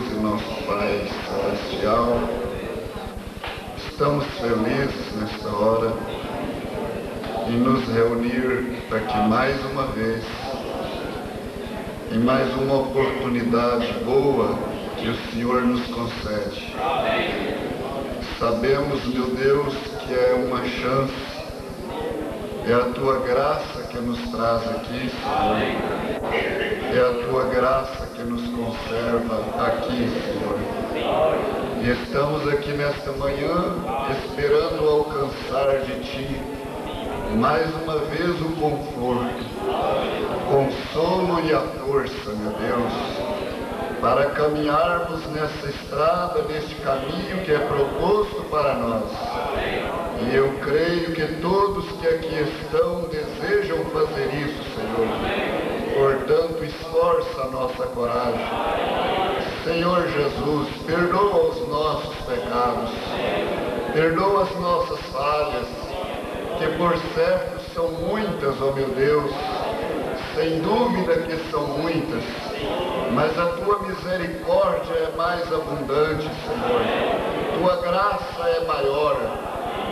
Deus e nosso Pai Celestial, estamos felizes nesta hora em nos reunir aqui mais uma vez, em mais uma oportunidade boa que o Senhor nos concede. Sabemos, meu Deus, que é uma chance, é a Tua graça que nos traz aqui, Senhor. É a Tua graça que nos conserva aqui, Senhor. E estamos aqui nesta manhã esperando alcançar de Ti mais uma vez o conforto, o consolo e a força, meu Deus, para caminharmos nessa estrada, neste caminho que é proposto para nós. E eu creio que todos que aqui estão desejam fazer isso, Senhor. Portanto, esforça a nossa coragem. Senhor Jesus, perdoa os nossos pecados, perdoa as nossas falhas, que por certo são muitas, ó meu Deus, sem dúvida que são muitas, mas a Tua misericórdia é mais abundante, Senhor. Tua graça é maior,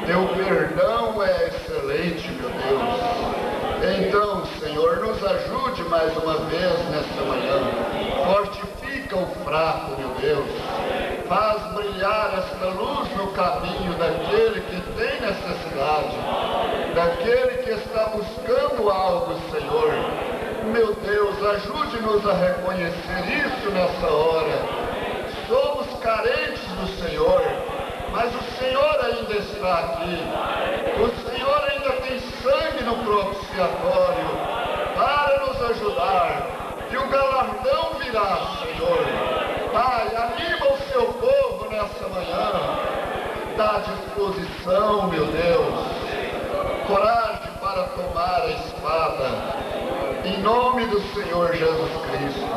Teu perdão é excelente, meu Deus. Então, Senhor, nos ajude mais uma vez nesta manhã. Fortifica o fraco, meu Deus. Faz brilhar esta luz no caminho daquele que tem necessidade, daquele que está buscando algo, Senhor. Meu Deus, ajude-nos a reconhecer isso nessa hora. Somos carentes do Senhor, mas o Senhor ainda está aqui. O Senhor ainda tem sangue no propiciatório para nos ajudar. E o galardão virá, Senhor. Pai, anima o Seu povo nessa manhã. Dá disposição, meu Deus. Coragem para tomar a espada. Em nome do Senhor Jesus Cristo.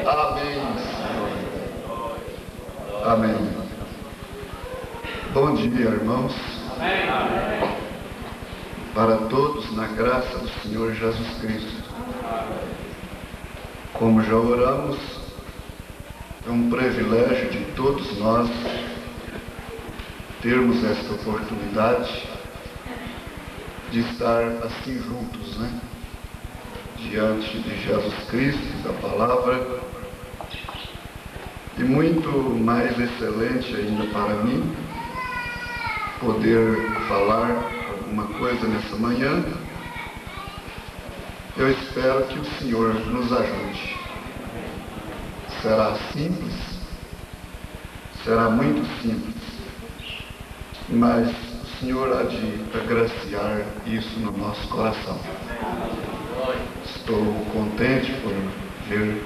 Amém, Senhor. Amém. Bom dia, irmãos. Para todos, na graça do Senhor Jesus Cristo. Como já oramos, é um privilégio de todos nós termos esta oportunidade de estar assim juntos, né? Diante de Jesus Cristo, da palavra. E muito mais excelente ainda para mim poder falar alguma coisa nessa manhã. Eu espero que o Senhor nos ajude. Será simples, será muito simples, mas o Senhor há de agraciar isso no nosso coração. Estou contente por ver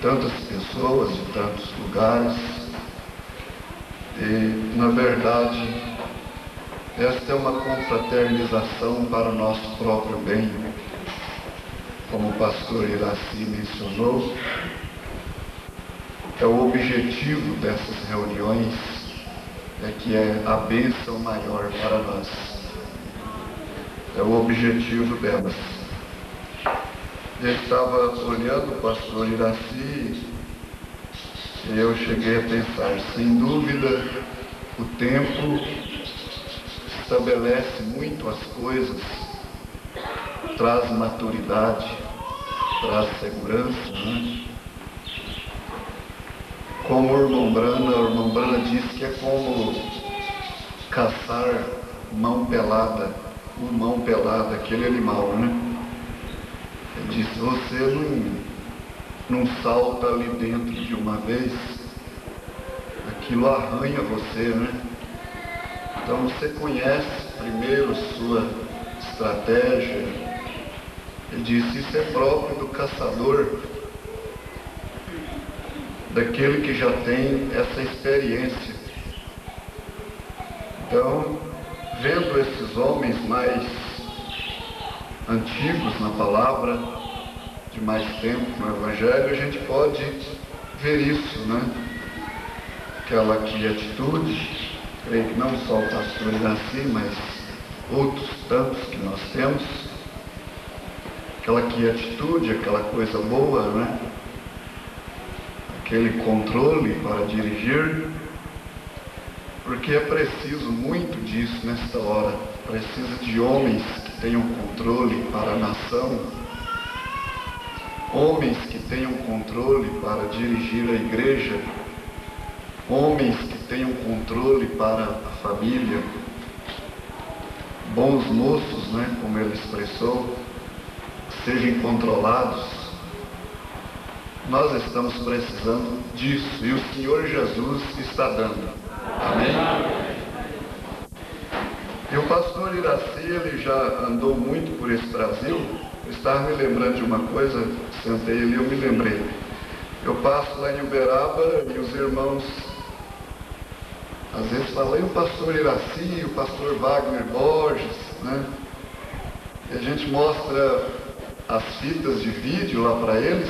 tantas pessoas de tantos lugares e, na verdade, esta é uma confraternização para o nosso próprio bem. Como o pastor Iraci mencionou, é o objetivo dessas reuniões, é que é a bênção maior para nós. É o objetivo delas. Eu estava olhando o pastor Iraci e eu cheguei a pensar, sem dúvida, o tempo estabelece muito as coisas, traz maturidade, traz segurança, né? Como a irmã Brana diz que é como caçar mão pelada, aquele animal, né? Ele disse, você não salta ali dentro de uma vez, aquilo arranha você, né? Então você conhece primeiro sua estratégia. Ele disse, isso é próprio do caçador, daquele que já tem essa experiência. Então, vendo esses homens mais antigos na palavra, de mais tempo no Evangelho, a gente pode ver isso, né? Aquela atitude, creio que não só o pastor Iraci, mas outros tantos que nós temos, aquela atitude, aquela coisa boa, né? aquele controle para dirigir, porque é preciso muito disso nesta hora. Precisa de homens que tenham controle para a nação, homens que tenham controle para dirigir a igreja, homens que tenham controle para a família, bons moços, como ele expressou, sejam controlados. Nós estamos precisando disso e o Senhor Jesus está dando. Amém? E o pastor Iraci, ele já andou muito por esse Brasil. Eu estava me lembrando de uma coisa, sentei ali, eu me lembrei. Eu passo lá em Uberaba e os irmãos às vezes falam, e o pastor Iraci, o pastor Wagner Borges, E a gente mostra as fitas de vídeo lá para eles,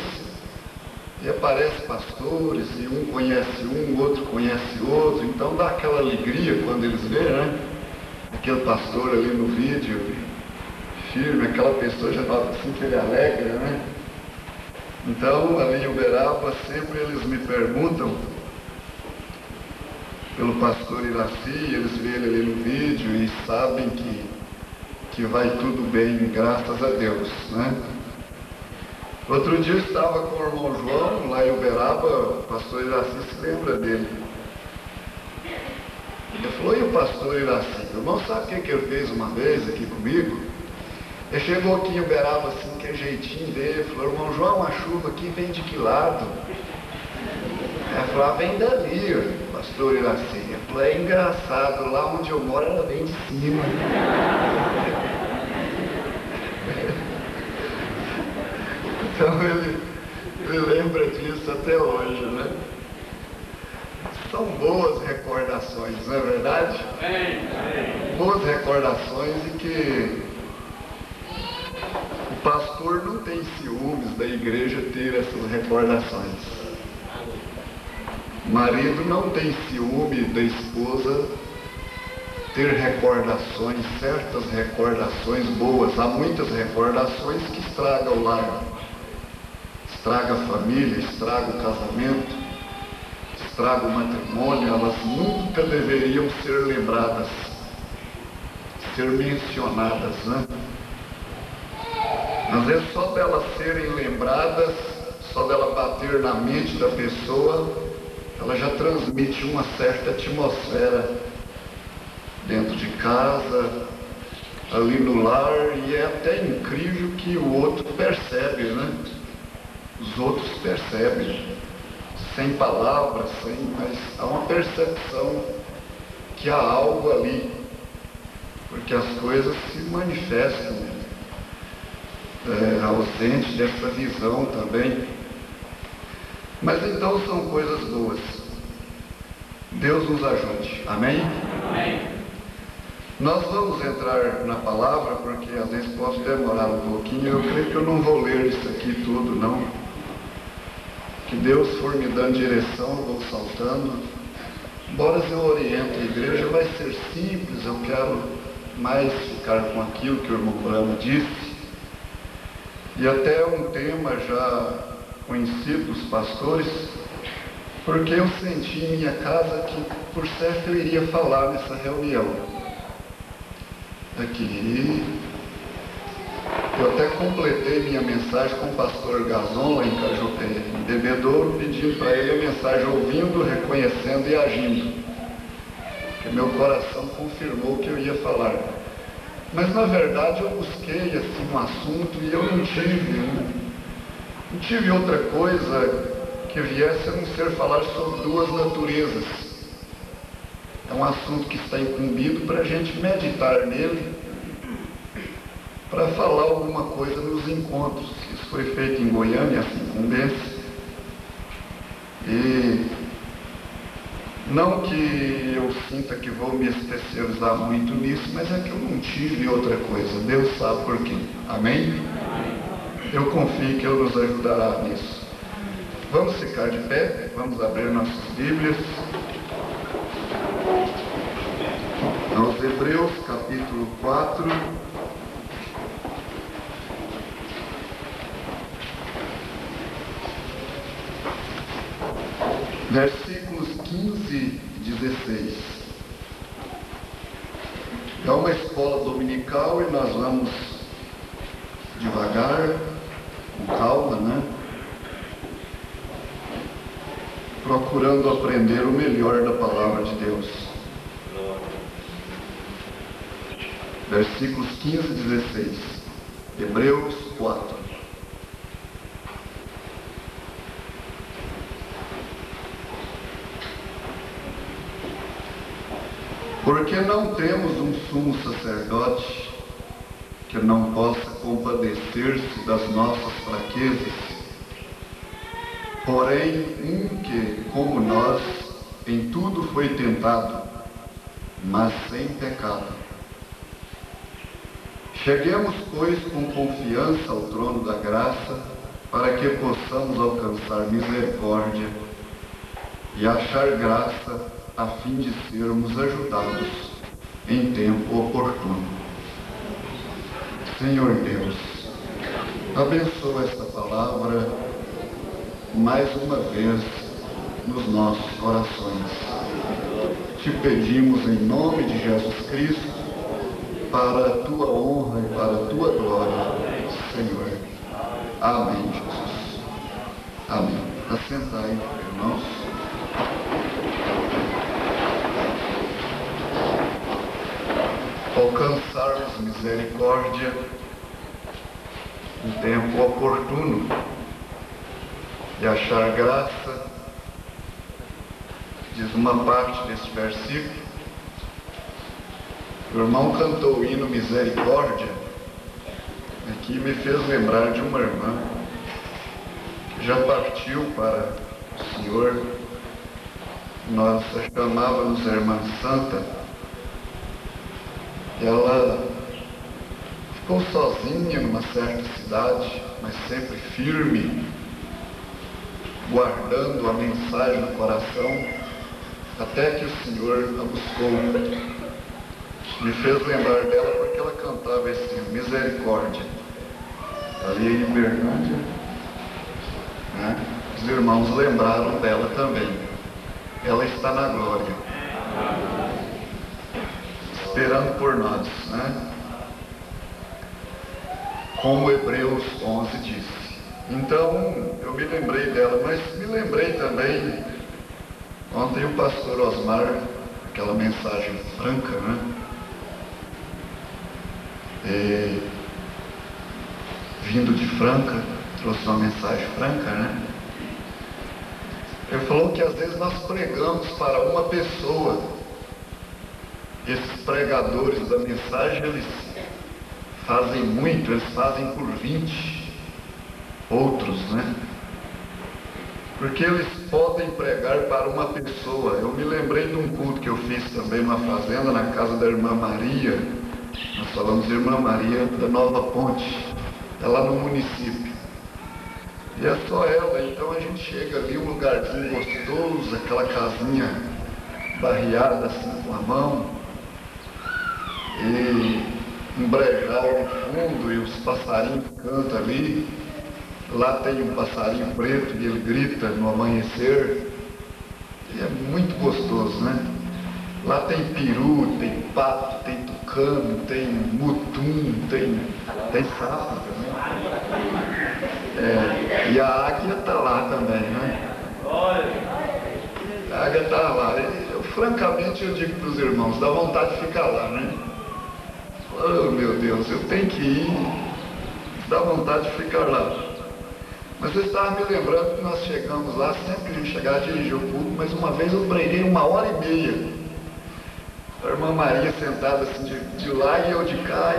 e aparecem pastores, e um conhece um, o outro conhece outro, então dá aquela alegria quando eles veem, aquele pastor ali no vídeo, firme, aquela pessoa já nota assim que ele alegra, Então, ali em Uberaba, sempre eles me perguntam pelo pastor Iraci, eles veem ele ali no vídeo e sabem que vai tudo bem, graças a Deus, Outro dia eu estava com o irmão João, lá em Uberaba, o pastor Iraci se lembra dele. Ele falou, e o pastor Iraci? O irmão sabe o que ele fez uma vez aqui comigo? Ele chegou aqui em Uberaba assim, que é jeitinho dele, falou, irmão João, a chuva aqui vem de que lado? Ele falou, vem dali, pastor Iraci. Ele falou, é engraçado, lá onde eu moro ela vem de cima. Então ele lembra disso até hoje, São boas recordações, não é verdade? Boas recordações e que o pastor não tem ciúmes da igreja ter essas recordações. O marido não tem ciúme da esposa ter recordações, certas recordações boas. Há muitas recordações que estragam o lar, estraga a família, estraga o casamento, estraga o matrimônio. Elas nunca deveriam ser lembradas, ser mencionadas, Às vezes só delas serem lembradas, só dela bater na mente da pessoa, ela já transmite uma certa atmosfera dentro de casa, ali no lar, e é até incrível que o outro percebe, Os outros percebem, sem palavras, mas há uma percepção que há algo ali, porque as coisas se manifestam, ausente dessa visão também. Mas então são coisas boas. Deus nos ajude. Amém? Amém. Nós vamos entrar na palavra, porque às vezes posso demorar um pouquinho. Eu creio que eu não vou ler isso aqui tudo, não. Que Deus for me dando direção, eu vou saltando. Embora eu oriente a igreja, vai ser simples. Eu quero mais ficar com aquilo que o irmão Brano disse. E até um tema já conhecido dos pastores, porque eu senti em minha casa que, por certo, eu iria falar nessa reunião. Aqui, eu até completei minha mensagem com o pastor Gazon, lá em Bebedouro, pedindo para ele a mensagem ouvindo, reconhecendo e agindo. Porque meu coração confirmou que eu ia falar. Mas, na verdade, eu busquei assim, um assunto e eu não tive outra coisa que viesse a não ser falar sobre duas naturezas. É um assunto que está incumbido para a gente meditar nele, para falar alguma coisa nos encontros. Isso foi feito em Goiânia, essa incumbência. E não que eu sinta que vou me especializar muito nisso, mas é que eu não tive outra coisa. Deus sabe por quê. Amém? Eu confio que Ele nos ajudará nisso. Vamos ficar de pé, vamos abrir nossas Bíblias. Aos Hebreus, capítulo 4. Versículos 15 e 16. É uma escola dominical e nós vamos devagar, com calma, né? Procurando aprender o melhor da palavra de Deus. Versículos 15 e 16. Hebreus 4. Porque não temos um sumo sacerdote que não possa compadecer-se das nossas fraquezas, porém um que, como nós, em tudo foi tentado, mas sem pecado. Cheguemos, pois, com confiança ao trono da graça, para que possamos alcançar misericórdia e achar graça, a fim de sermos ajudados em tempo oportuno. Senhor Deus, abençoa esta palavra mais uma vez nos nossos corações. Te pedimos em nome de Jesus Cristo, para a tua honra e para a tua glória, Senhor. Amém, Jesus. Amém. Assentai, irmãos. Alcançarmos misericórdia em tempo oportuno e achar graça, diz uma parte desse versículo. O irmão cantou o hino Misericórdia, aqui me fez lembrar de uma irmã que já partiu para o Senhor. Nós a chamávamos a Irmã Santa. Ela ficou sozinha numa certa cidade, mas sempre firme, guardando a mensagem no coração, até que o Senhor a buscou. Me fez lembrar dela porque ela cantava esse Misericórdia, ali em Berlândia, né? Os irmãos lembraram dela também. Ela está na glória, esperando por nós, né? Como Hebreus 11 diz. Então, eu me lembrei dela, mas me lembrei também, ontem o pastor Osmar, aquela mensagem franca, né? Vindo de Franca, trouxe uma mensagem franca, né? Ele falou que às vezes nós pregamos para uma pessoa. Esses pregadores da mensagem, eles fazem muito, eles fazem por 20 outros, né? Porque eles podem pregar para uma pessoa. Eu me lembrei de um culto que eu fiz também numa fazenda, na casa da irmã Maria. Nós falamos de irmã Maria da Nova Ponte, é lá no município. E é só ela, então a gente chega ali, um lugarzinho gostoso, aquela casinha barreada assim com a mão, e um brejal no fundo, e os passarinhos cantam ali. Lá tem um passarinho preto e ele grita no amanhecer, e é muito gostoso, né? Lá tem peru, tem pato, tem tucano, tem mutum, tem sapo também. E a águia está lá também, né? A águia está lá. Francamente, eu digo para os irmãos, dá vontade de ficar lá, né? Oh, meu Deus, eu tenho que ir. Dá vontade de ficar lá. Mas eu estava me lembrando que nós chegamos lá, sempre que a gente chegava a dirigir o culto, mas uma vez eu preguei 1h30. A irmã Maria sentada assim de lá e eu de cá,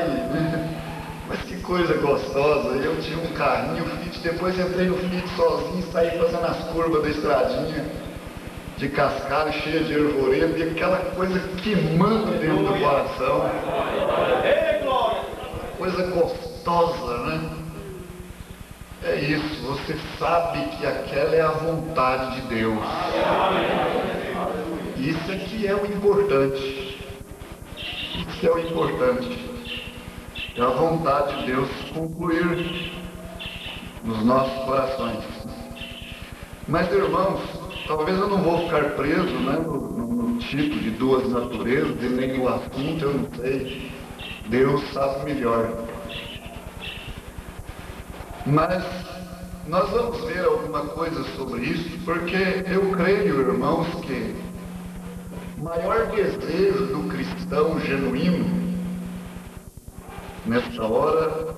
mas que coisa gostosa. Eu tinha um carrinho Fit, depois entrei no Fit sozinho, saí fazendo as curvas da estradinha de cascalho, cheia de arvoredo, e aquela coisa queimando dentro do coração. Coisa gostosa, né? É isso, você sabe que aquela é a vontade de Deus. Isso é que é o importante. Isso é o importante. É a vontade de Deus concluir nos nossos corações. Mas, irmãos, talvez eu não vou ficar preso, né, no título de duas naturezas, e nem no assunto, eu não sei. Deus sabe melhor. Mas nós vamos ver alguma coisa sobre isso, porque eu creio, irmãos, que o maior desejo do cristão genuíno, nesta hora,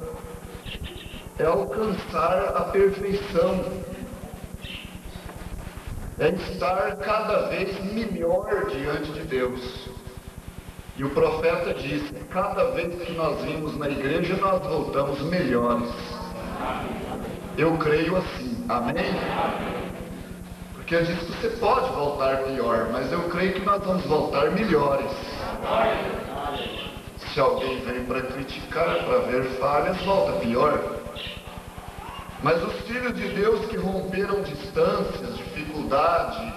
é alcançar a perfeição, é estar cada vez melhor diante de Deus. E o profeta disse: cada vez que nós vimos na igreja, nós voltamos melhores. Eu creio assim, amém? Porque ele disse que você pode voltar pior, mas eu creio que nós vamos voltar melhores. Se alguém vem para criticar, para ver falhas, volta pior. Mas os filhos de Deus que romperam distâncias, dificuldade,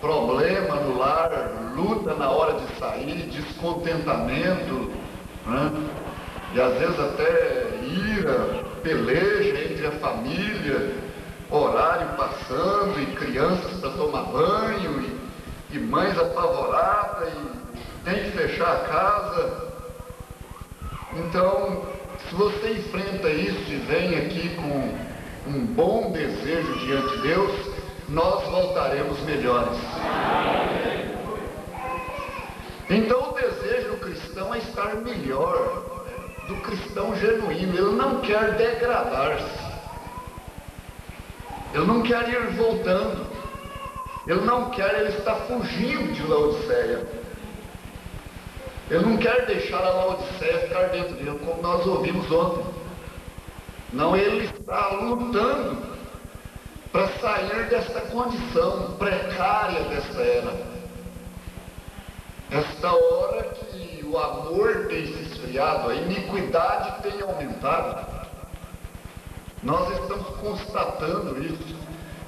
problema no lar, luta na hora de sair, descontentamento, né? E às vezes até ira, peleja entre a família, horário passando, e crianças para tomar banho, e mães apavoradas, e tem que fechar a casa. Então, se você enfrenta isso e vem aqui com um bom desejo diante de Deus, nós voltaremos melhores. Então, o desejo do cristão é estar melhor, do cristão genuíno. Ele não quer degradar-se, ele não quer ir voltando, ele está fugindo de Laodiceia. Ele não quer deixar a Laodiceia ficar dentro dele, como nós ouvimos ontem. Não, ele está lutando para sair desta condição precária desta era. Esta hora que o amor tem se esfriado, a iniquidade tem aumentado. Nós estamos constatando isso.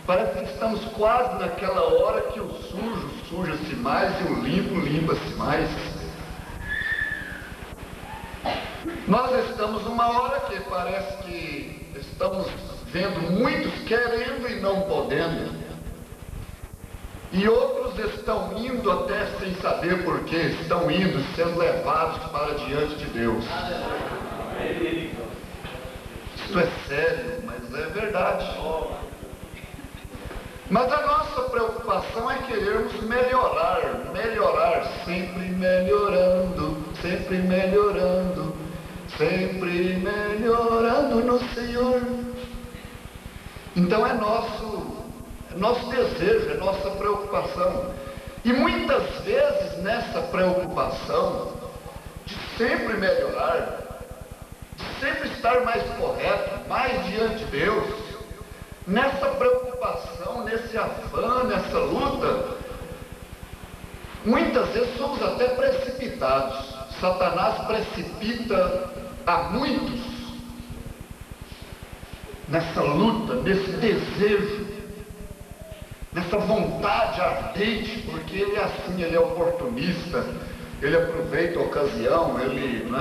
Parece que estamos quase naquela hora que o sujo suja-se mais e o limpo limpa-se mais. Nós estamos numa hora que parece que estamos vendo muitos querendo e não podendo, e outros estão indo até sem saber porquê, estão indo, sendo levados para diante de Deus. Isso é sério, mas é verdade. Mas a nossa preocupação é querermos melhorar, sempre melhorando, sempre melhorando, sempre melhorando no Senhor. Então é nosso desejo, é nossa preocupação. E muitas vezes nessa preocupação de sempre melhorar, de sempre estar mais correto, mais diante de Deus, nessa preocupação, nesse afã, nessa luta, muitas vezes somos até precipitados. Satanás precipita a muitos nessa luta, nesse desejo, nessa vontade ardente, porque ele é assim, ele é oportunista, ele aproveita a ocasião, ele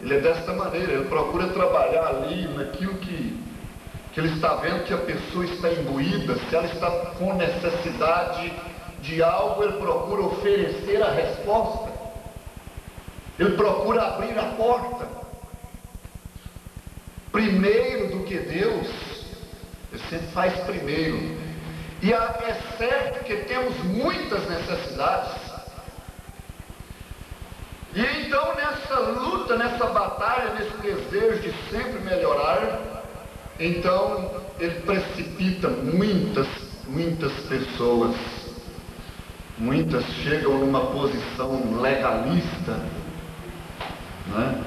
é desta maneira, ele procura trabalhar ali naquilo que ele está vendo que a pessoa está imbuída. Se ela está com necessidade de algo, ele procura oferecer a resposta, ele procura abrir a porta primeiro do que Deus. Ele sempre faz primeiro. E é certo que temos muitas necessidades, e então nessa luta, nessa batalha, nesse desejo de sempre melhorar, então ele precipita muitas pessoas. Muitas chegam numa posição legalista, né?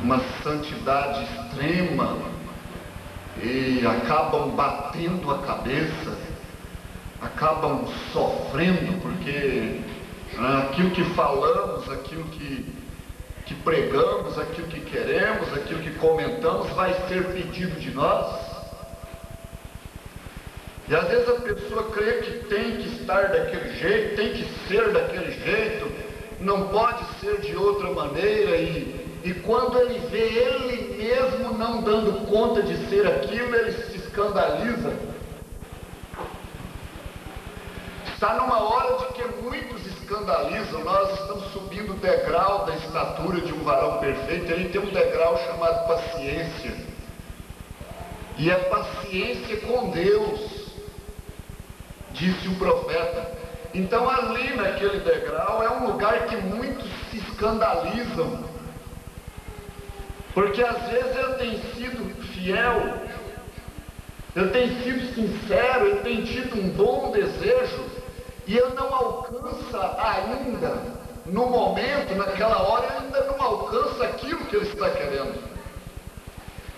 Uma santidade extrema, e acabam batendo a cabeça, acabam sofrendo, porque aquilo que falamos, aquilo que pregamos, aquilo que queremos, aquilo que comentamos, vai ser pedido de nós. E às vezes a pessoa crê que tem que estar daquele jeito, tem que ser daquele jeito, não pode ser de outra maneira, e quando ele vê ele mesmo não dando conta de ser aquilo, ele se escandaliza. Está numa hora de que muitos escandalizam. Nós estamos subindo o degrau da estatura de um varão perfeito. Ele tem um degrau chamado paciência. E é paciência com Deus, disse o profeta. Então ali naquele degrau é um lugar que muitos se escandalizam. Porque às vezes ele tem sido fiel, ele tem sido sincero, ele tem tido um bom desejo, e ele não alcança ainda, no momento, naquela hora, ele ainda não alcança aquilo que ele está querendo,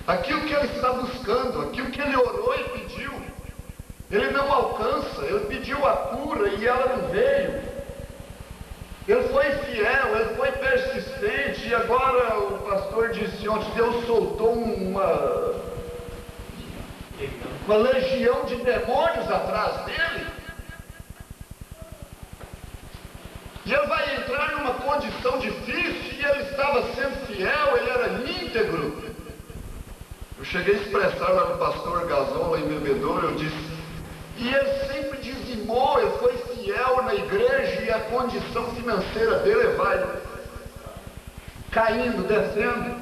aquilo que ele está buscando, aquilo que ele orou e pediu. Ele não alcança, ele pediu a cura e ela não veio. Ele foi fiel, ele foi persistente, e agora o pastor disse ontem, Deus soltou uma legião de demônios atrás dele. E ele vai entrar numa condição difícil, e ele estava sendo fiel, ele era íntegro. Eu cheguei a expressar lá no pastor Gazon, lá em Bebedouro, eu disse, e ele sempre dizimou, ele foi fiel na igreja, e a condição financeira dele vai caindo, descendo.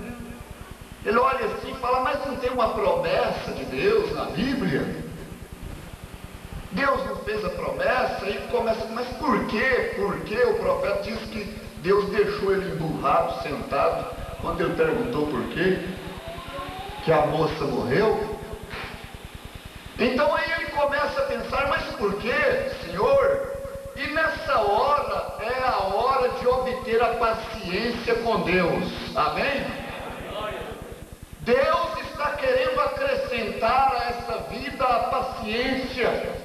Ele olha assim e fala, mas não tem uma promessa de Deus na Bíblia? Deus não fez a promessa? E começa, mas por quê? Porque o profeta diz que Deus deixou ele emburrado, sentado, quando ele perguntou por quê, que a moça morreu. Então aí ele começa a pensar, mas por quê, Senhor? E nessa hora é a hora de obter a paciência com Deus. Amém? Deus está querendo acrescentar a essa vida a paciência.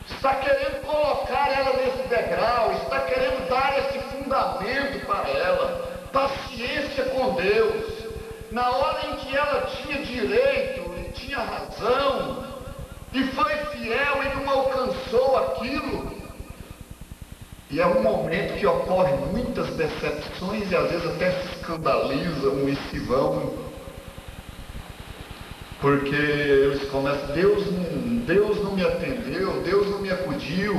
Está querendo colocar ela nesse degrau, está querendo dar esse fundamento para ela. Paciência com Deus. Na hora em que ela tinha direito, tinha razão, e foi fiel e não alcançou aquilo. E é um momento que ocorrem muitas decepções e às vezes até se escandalizam e se vão, porque eles começam, Deus não me atendeu, Deus não me acudiu,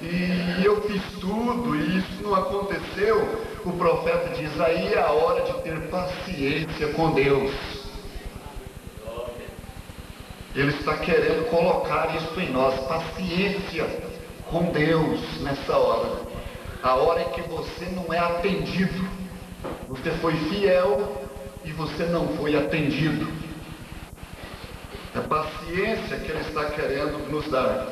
e eu fiz tudo e isso não aconteceu. O profeta diz, aí é a hora de ter paciência com Deus. Ele está querendo colocar isso em nós, paciência com Deus nessa hora. A hora em que você não é atendido. Você foi fiel e você não foi atendido. É paciência que Ele está querendo nos dar.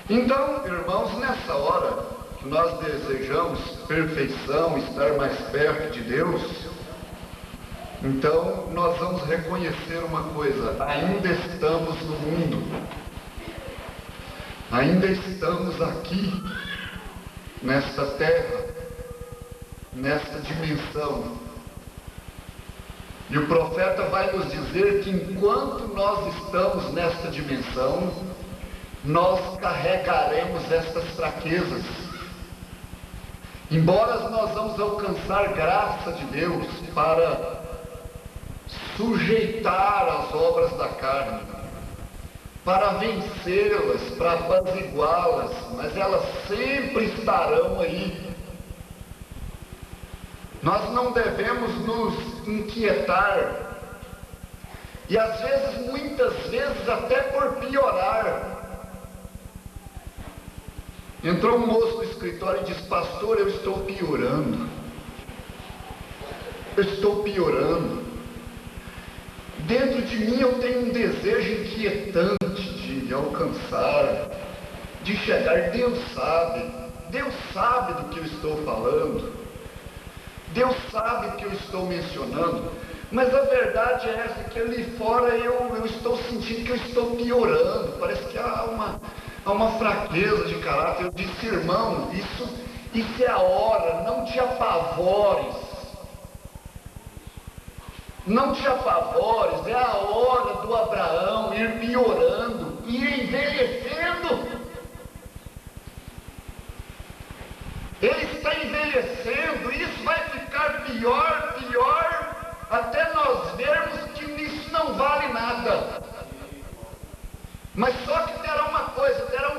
Então, irmãos, nessa hora que nós desejamos perfeição, estar mais perto de Deus, então nós vamos reconhecer uma coisa, ainda estamos no mundo, ainda estamos aqui, nesta terra, nesta dimensão. E o profeta vai nos dizer que enquanto nós estamos nesta dimensão, nós carregaremos estas fraquezas. Embora nós vamos alcançar graça de Deus para sujeitar as obras da carne, para vencê-las, para apaziguá-las, mas elas sempre estarão aí. Nós não devemos nos inquietar, e às vezes, muitas vezes, até por piorar. Entrou um moço no escritório e disse, pastor, eu estou piorando. Eu estou piorando. Dentro de mim eu tenho um desejo inquietante de alcançar, de chegar. Deus sabe do que eu estou falando, Deus sabe o que eu estou mencionando, mas a verdade é essa, que ali fora eu estou sentindo que eu estou piorando, parece que há uma fraqueza de caráter. Eu disse, irmão, isso é a hora, não te apavores. Não te apavores, é a hora do Abraão ir piorando, ir envelhecendo. Ele está envelhecendo, e isso vai ficar pior, até nós vermos que isso não vale nada. Mas só que terá uma coisa, terá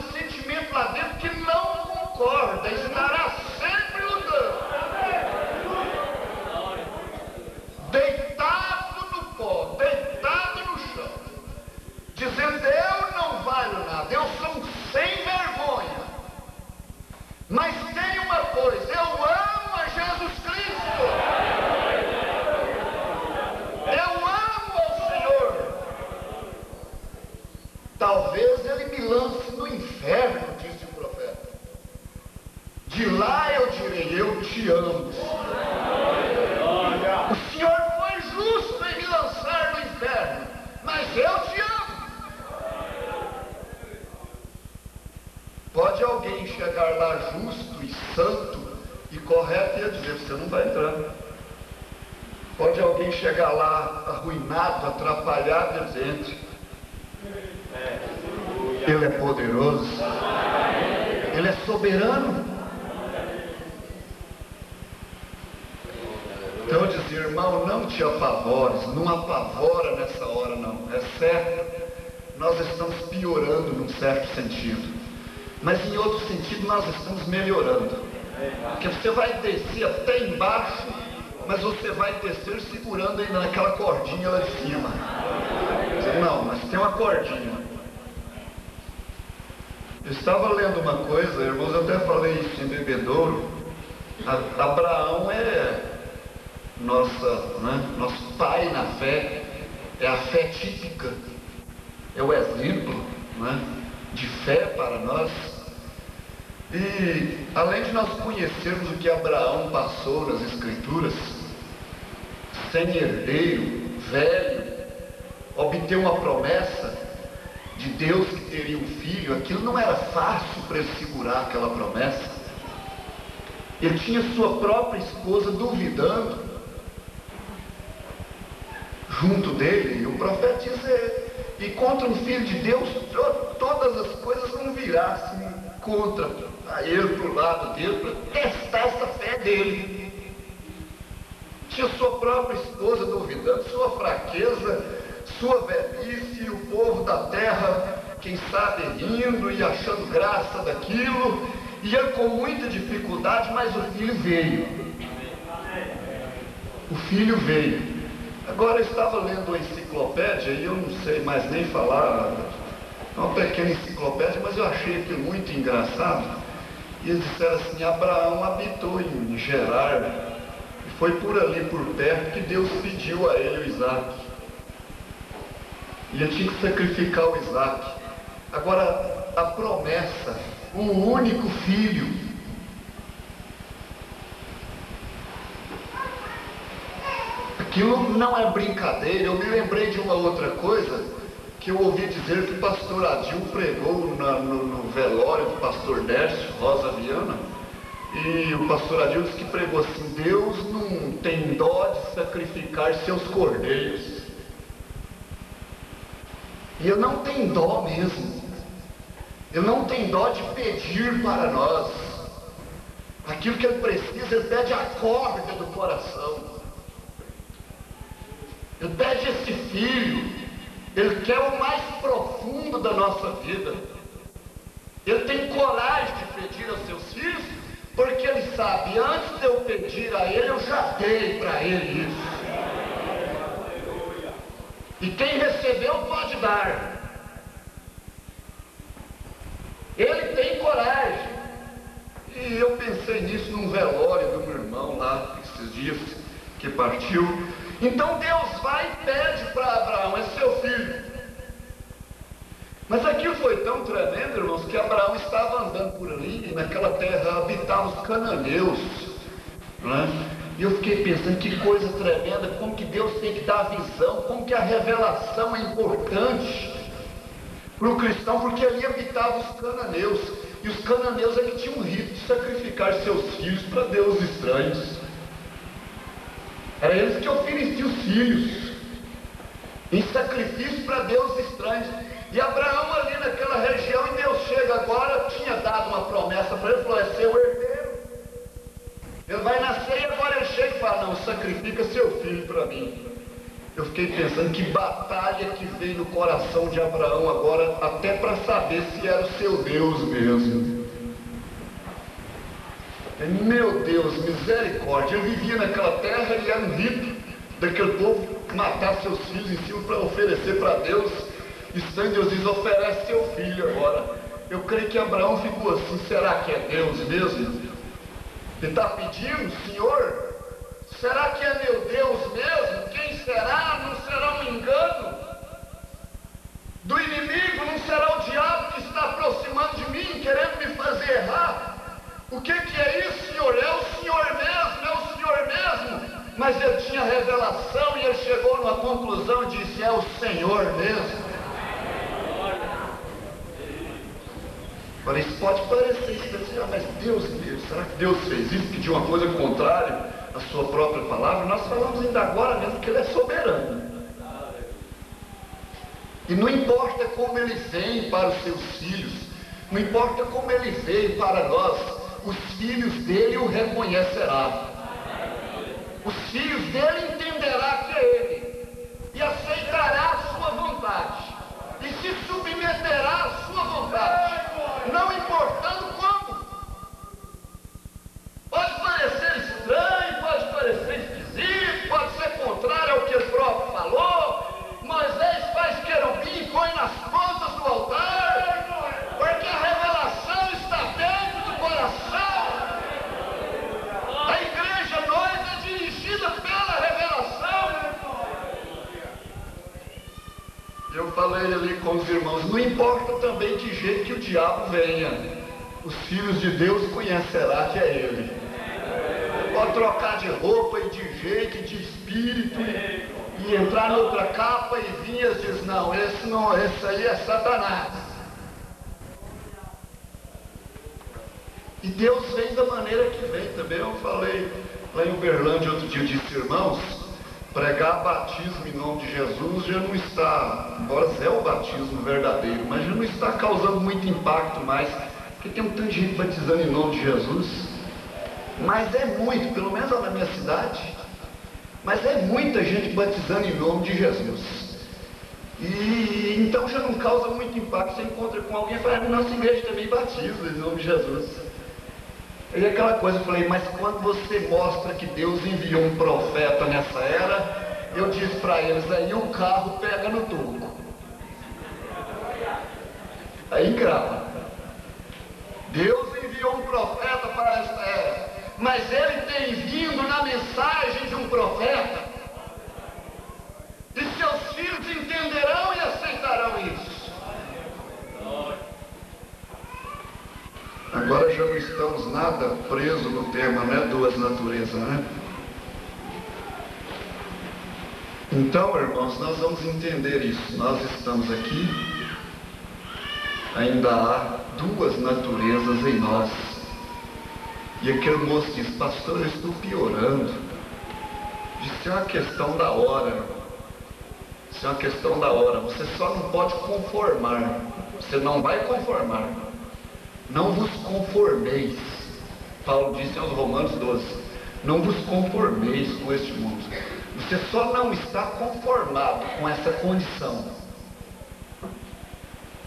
Pode alguém chegar lá arruinado, atrapalhado, dentro. Ele é poderoso. Ele é soberano. Então eu dizia, irmão, não te apavores, não apavora nessa hora não. É certo, nós estamos piorando num certo sentido. Mas em outro sentido nós estamos melhorando. Porque você vai descer até embaixo, mas você vai descer segurando ainda naquela cordinha lá de cima. Não, mas tem uma cordinha. Eu estava lendo uma coisa, irmãos, eu até falei isso em Bebedouro. Abraão é nosso pai na fé, é a fé típica, é o exemplo, né, de fé para nós. E além de nós conhecermos o que Abraão passou nas Escrituras, sem herdeiro, velho, obter uma promessa de Deus que teria um filho, aquilo não era fácil para ele segurar aquela promessa. Ele tinha sua própria esposa duvidando junto dele, e o profeta diz, e contra um filho de Deus, todas as coisas vão virar-se contra ele, para o lado dele, para testar essa fé dele. Tinha sua própria esposa duvidando, sua fraqueza, sua velhice, e o povo da terra, quem sabe, rindo e achando graça daquilo, e ele com muita dificuldade, mas o filho veio. O filho veio. Agora eu estava lendo a enciclopédia, e eu não sei mais nem falar, é uma pequena enciclopédia, mas eu achei aquilo muito engraçado. E eles disseram assim, Abraão habitou em Gerar, e foi por ali, por perto, que Deus pediu a ele o Isaac. E ele tinha que sacrificar o Isaac. Agora, a promessa, o único filho, aquilo não é brincadeira. Eu me lembrei de uma outra coisa que eu ouvi dizer que o pastor Adil pregou no velório do pastor Dércio Rosa Viana. E o pastor Adil disse que pregou assim, Deus não tem dó de sacrificar seus cordeiros. E ele não tem dó mesmo. Ele não tem dó de pedir para nós. Aquilo que ele precisa, ele pede a corda do coração. Ele pede esse filho. Ele quer o mais profundo da nossa vida. Ele tem coragem de pedir aos seus filhos, porque ele sabe, antes de eu pedir a ele, eu já dei para ele isso. E quem recebeu pode dar. Ele tem coragem. E eu pensei nisso num velório do meu irmão lá, esses dias que partiu. Então Deus vai e pede para Abraão, é seu filho. Mas aquilo foi tão tremendo, irmãos, que Abraão estava andando por ali, e naquela terra habitavam os cananeus, né? E eu fiquei pensando, que coisa tremenda, como que Deus tem que dar a visão, como que a revelação é importante para o cristão, porque ali habitavam os cananeus, e os cananeus é que tinham um rito de sacrificar seus filhos para deuses estranhos. Era eles que ofereciam os filhos em sacrifício para deuses estranhos. E Abraão ali naquela região, e Deus chega agora, tinha dado uma promessa para ele, falou, é seu herdeiro. Ele vai nascer, e agora ele chega e fala, não, sacrifica seu filho para mim. Eu fiquei pensando que batalha que veio no coração de Abraão agora, até para saber se era o seu Deus mesmo. Meu Deus, misericórdia. Ele vivia naquela terra e era um rito daquele povo matar seus filhos em cima para oferecer para Deus. E então Deus diz, oferece seu filho agora. Eu creio que Abraão ficou assim, será que é Deus mesmo? Ele está pedindo, Senhor, será que é meu Deus mesmo? Quem será? Não será um engano do inimigo? Não será o diabo que está aproximando de mim, querendo me fazer errar? O que é isso, Senhor? É o Senhor mesmo, é o Senhor mesmo. Mas ele tinha revelação e ele chegou numa conclusão e disse, é o Senhor mesmo. Agora, isso pode parecer especial, mas Deus, será que Deus fez isso? Pediu uma coisa contrária à sua própria palavra? Nós falamos ainda agora mesmo que Ele é soberano. E não importa como Ele vem para os seus filhos, não importa como Ele veio para nós, os filhos dele o reconhecerão. Os filhos dele entenderão que é Ele, e aceitará a sua vontade, e se submeterá à sua vontade, não importando como. Pode parecer estranho, pode parecer esquisito, pode ser contrário ao que ele próprio falou. Moisés faz querubim e põe nas pontas do altar, porque a revelação está dentro do coração. A igreja noiva é dirigida pela revelação. Eu falei ali com os irmãos, não importa também que jeito que o diabo venha, os filhos de Deus conhecerá que é Ele. Pode trocar de roupa e de jeito e de espírito e entrar noutra capa e vinhas diz, não, esse aí é Satanás. E Deus vem da maneira que vem também. Eu falei lá em Uberlândia outro dia, eu disse, irmãos, pregar batismo em nome de Jesus já não está, embora é o batismo verdadeiro, mas já não está causando muito impacto mais, porque tem um tanto de gente batizando em nome de Jesus, mas é muito, pelo menos lá na minha cidade, mas é muita gente batizando em nome de Jesus. E então já não causa muito impacto. Você encontra com alguém e fala, nossa igreja também batiza em nome de Jesus. E aquela coisa, eu falei, mas quando você mostra que Deus enviou um profeta nessa era, eu disse para eles, aí o carro pega no turco. Aí grava. Deus enviou um profeta para essa era, mas ele tem vindo na mensagem de um profeta, e seus filhos entenderão e aceitarão isso. Agora já não estamos nada presos no tema, né? Duas naturezas, né? Então, irmãos, nós vamos entender isso. Nós estamos aqui, ainda há duas naturezas em nós. E aquele moço disse, pastor, eu estou piorando. Isso é uma questão da hora. Isso é uma questão da hora. Você só não pode conformar. Você não vai conformar. Não vos conformeis. Paulo disse aos Romanos 12. Não vos conformeis com este mundo. Você só não está conformado com essa condição.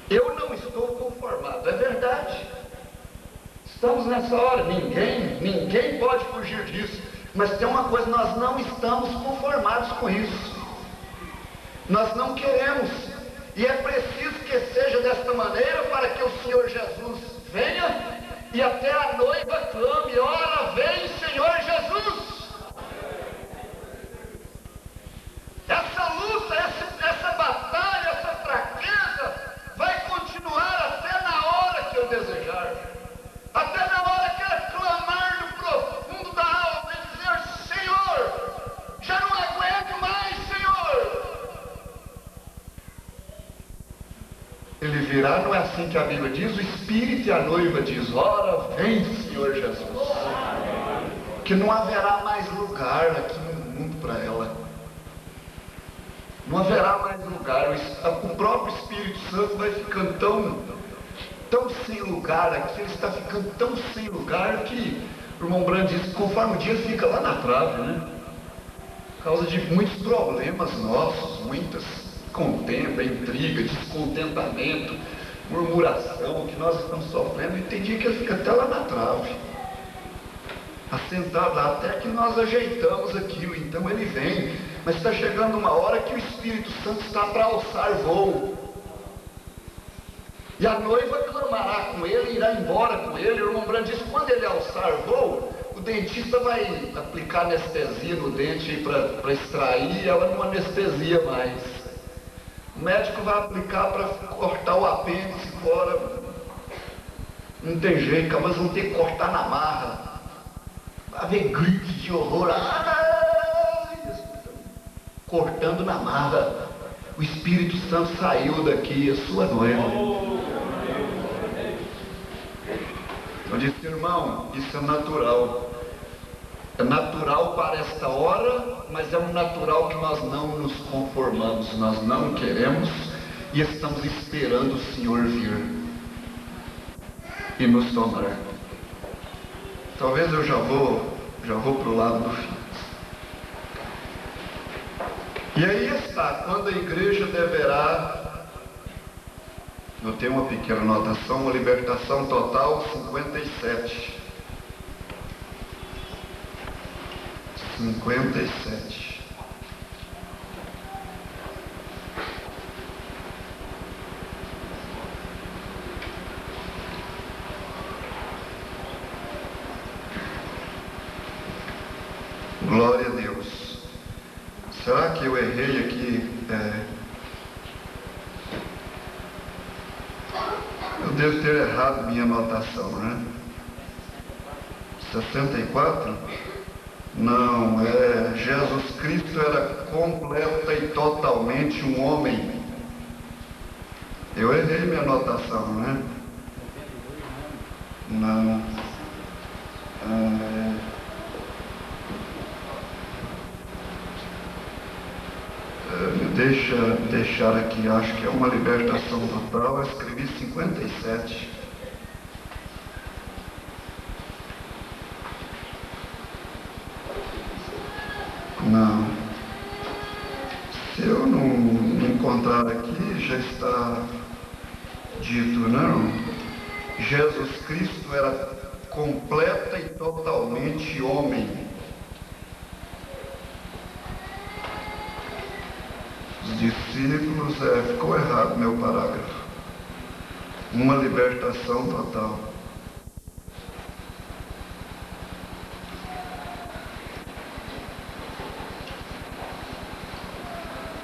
Eu não estou conformado. É verdade. Estamos nessa hora, ninguém pode fugir disso, mas tem uma coisa, nós não estamos conformados com isso, nós não queremos, e é preciso que seja desta maneira para que o Senhor Jesus venha e até a noiva clame, ora vem Senhor Jesus. Essa luta, essa batalha, essa fraqueza vai continuar até na hora que eu desejar. Até na hora que ele clamar no profundo da alma e dizer, Senhor, já não aguento mais, Senhor. Ele virá, não é assim que a Bíblia diz, o Espírito e a noiva diz, ora vem Senhor Jesus. Que não haverá mais lugar aqui no mundo para ela. Não haverá mais lugar. O próprio Espírito Santo vai ficando tão sem lugar aqui, ele está ficando tão sem lugar que o irmão Brando disse, conforme o dia fica lá na trave, né? Por causa de muitos problemas nossos, muitas contenda, intriga, descontentamento, murmuração que nós estamos sofrendo, e tem dia que ele fica até lá na trave, assentado lá, até que nós ajeitamos aquilo, então ele vem, mas está chegando uma hora que o Espírito Santo está para alçar voo. E a noiva clamará com ele, irá embora com ele. O irmão Brando diz, quando ele alçar voo, o dentista vai aplicar anestesia no dente para extrair, e ela não anestesia mais. O médico vai aplicar para cortar o apêndice fora. Não tem jeito, mas vão ter que cortar na marra. Vai haver gritos de horror. Cortando na marra. O Espírito Santo saiu daqui, a sua noiva. disse: irmão, isso é natural. É natural para esta hora, mas é um natural que nós não nos conformamos, nós não queremos e estamos esperando o Senhor vir e nos tomar. Talvez eu já vou para o lado do fim. E aí está, quando a igreja deverá, eu tenho uma pequena anotação, uma libertação total, 57. 57. Glória a Deus. Será que eu errei aqui? Eu devo ter errado minha anotação, né? 64? Não, Jesus Cristo era completa e totalmente um homem. Eu errei minha anotação, né? Não. Deixar aqui, acho que é uma libertação total. Eu escrevi 57. Não. Se eu não encontrar aqui, já está dito, não. Jesus Cristo era completa e totalmente homem. Os discípulos, ficou errado meu parágrafo. Uma libertação total.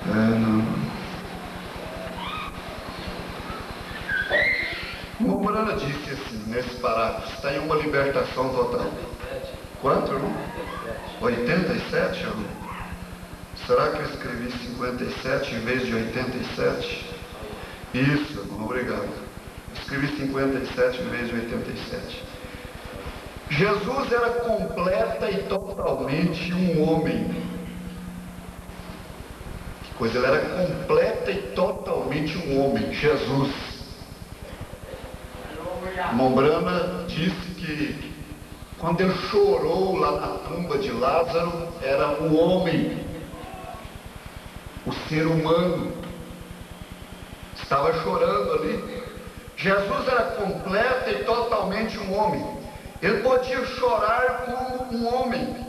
Não. Morana disse assim, nesse parágrafo, está em uma libertação total. Quanto, irmão? 87, irmão? Será que eu escrevi 57 em vez de 87? Isso, irmão, obrigado. Escrevi 57 em vez de 87. Jesus era completa e totalmente um homem. Que coisa, ele era completa e totalmente um homem, Jesus. Mombrana disse que quando ele chorou lá na tumba de Lázaro, era um homem. O ser humano estava chorando ali. Jesus era completo e totalmente um homem. Ele podia chorar como um homem.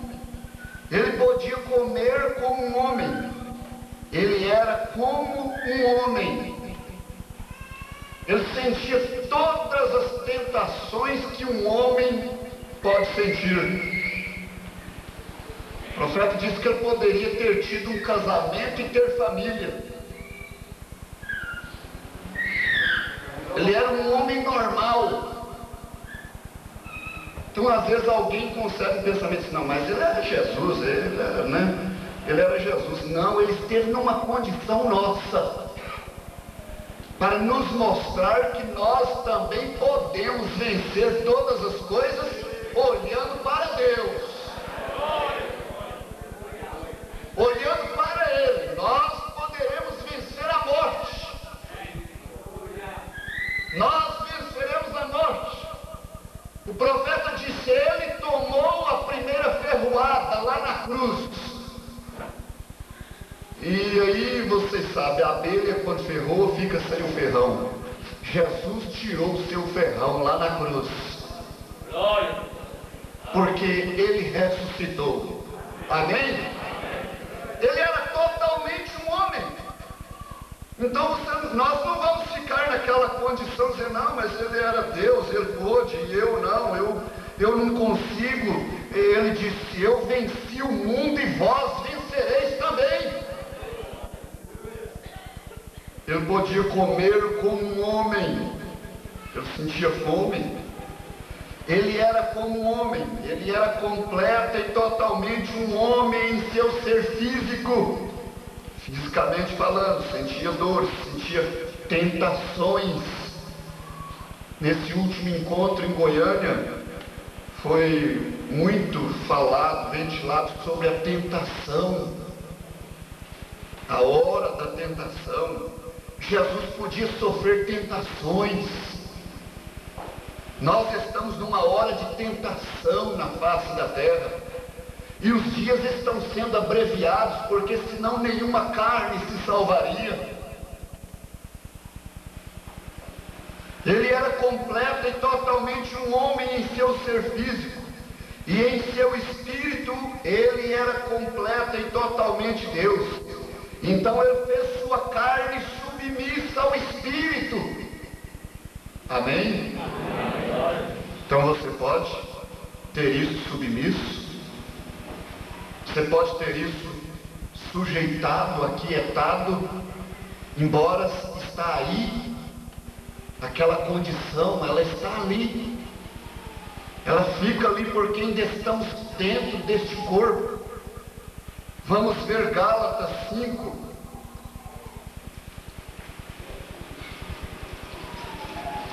Ele podia comer como um homem. Ele era como um homem. Ele sentia todas as tentações que um homem pode sentir. O profeta disse que ele poderia ter tido um casamento e ter família. Ele era um homem normal. Então, às vezes, alguém concebe um pensamento assim, não, mas ele era Jesus, ele era Jesus. Não, ele esteve numa condição nossa, para nos mostrar que nós também podemos vencer todas as coisas olhando para Deus. Olhando para Ele, nós poderemos vencer a morte. Nós venceremos a morte. O profeta disse, ele tomou a primeira ferroada lá na cruz. E aí, vocês sabem, a abelha quando ferrou fica sem o ferrão. Jesus tirou o seu ferrão lá na cruz. Porque ele ressuscitou. Amém? Ele era totalmente um homem. Então nós não vamos ficar naquela condição de dizer, não, mas ele era Deus, ele pôde, e eu não, eu não consigo. Ele disse, eu venci o mundo e vós vencereis também. Ele podia comer como um homem. Ele sentia fome. Ele era como um homem, ele era completo e totalmente um homem em seu ser físico. Fisicamente falando, sentia dores, sentia tentações. Nesse último encontro em Goiânia, foi muito falado, ventilado sobre a tentação, a hora da tentação. Jesus podia sofrer tentações. Nós estamos numa hora de tentação na face da terra, e os dias estão sendo abreviados, porque senão nenhuma carne se salvaria. Ele era completo e totalmente um homem em seu ser físico, e em seu espírito ele era completo e totalmente Deus. Então ele fez sua carne submissa ao espírito. Amém? Então você pode ter isso submisso, você pode ter isso sujeitado, aquietado, embora está aí. Aquela condição, ela está ali. Ela fica ali porque ainda estamos dentro deste corpo. Vamos ver Gálatas 5.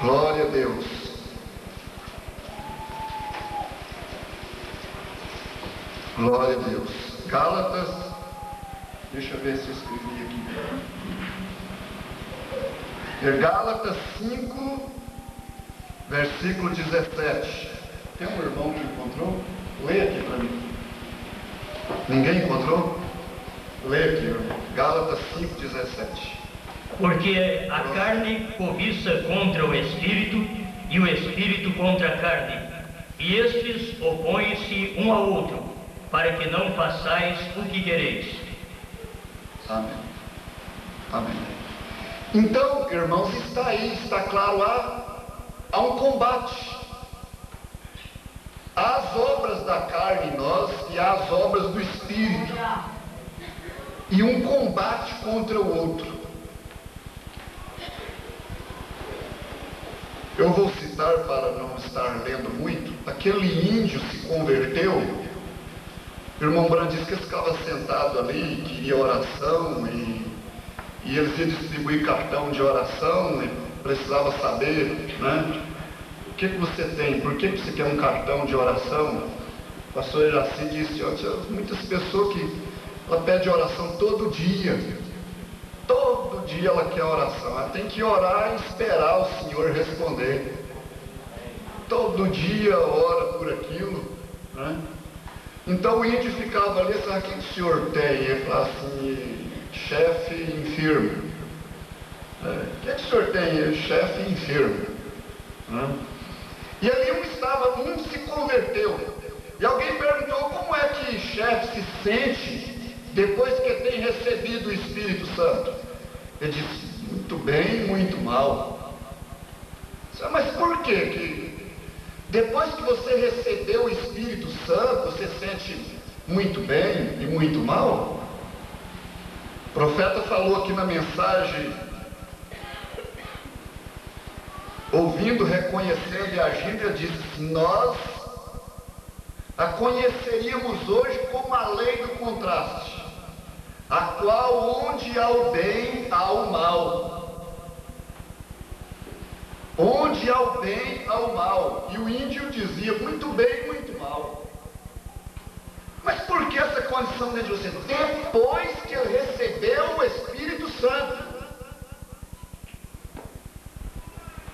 Glória a Deus. Glória a Deus. Gálatas, deixa eu ver se eu escrevi aqui. Gálatas 5, versículo 17. Tem um irmão que encontrou? Leia aqui para mim. Ninguém encontrou? Leia aqui, irmão. Gálatas 5, 17. Porque a carne cobiça contra o espírito, e o espírito contra a carne, e estes opõem-se um ao outro, para que não façais o que quereis. Amém. Amém. Então, irmãos, está aí, está claro, há um combate. Há as obras da carne em nós e há as obras do Espírito. E um combate contra o outro. Eu vou citar, para não estar lendo muito, aquele índio se converteu. O irmão Brand disse que ficava sentado ali, queria oração, e eles iam distribuir cartão de oração, e precisava saber, né? O que você tem? Por que você quer um cartão de oração? O pastor Iraci disse, muitas pessoas que ela pede oração todo dia. Todo dia ela quer oração. Ela tem que orar e esperar o Senhor responder. Todo dia ora por aquilo, né? Então o índio ficava ali, sabe o que o senhor tem? Ele falava assim, chefe enfermo. O que o senhor tem? Chefe enfermo. E ali um se converteu. E alguém perguntou como é que chefe se sente depois que tem recebido o Espírito Santo. Ele disse, muito bem, muito mal. Mas por quê? Que depois que você recebeu o Espírito Santo, você sente muito bem e muito mal? O profeta falou aqui na mensagem, ouvindo, reconhecendo e agindo, ele disse, nós a conheceríamos hoje como a lei do contraste, a qual onde há o bem, há o mal. Onde há o bem, há o mal. E o índio dizia, muito bem, muito mal. Mas por que essa condição de você? Depois que ele recebeu o Espírito Santo.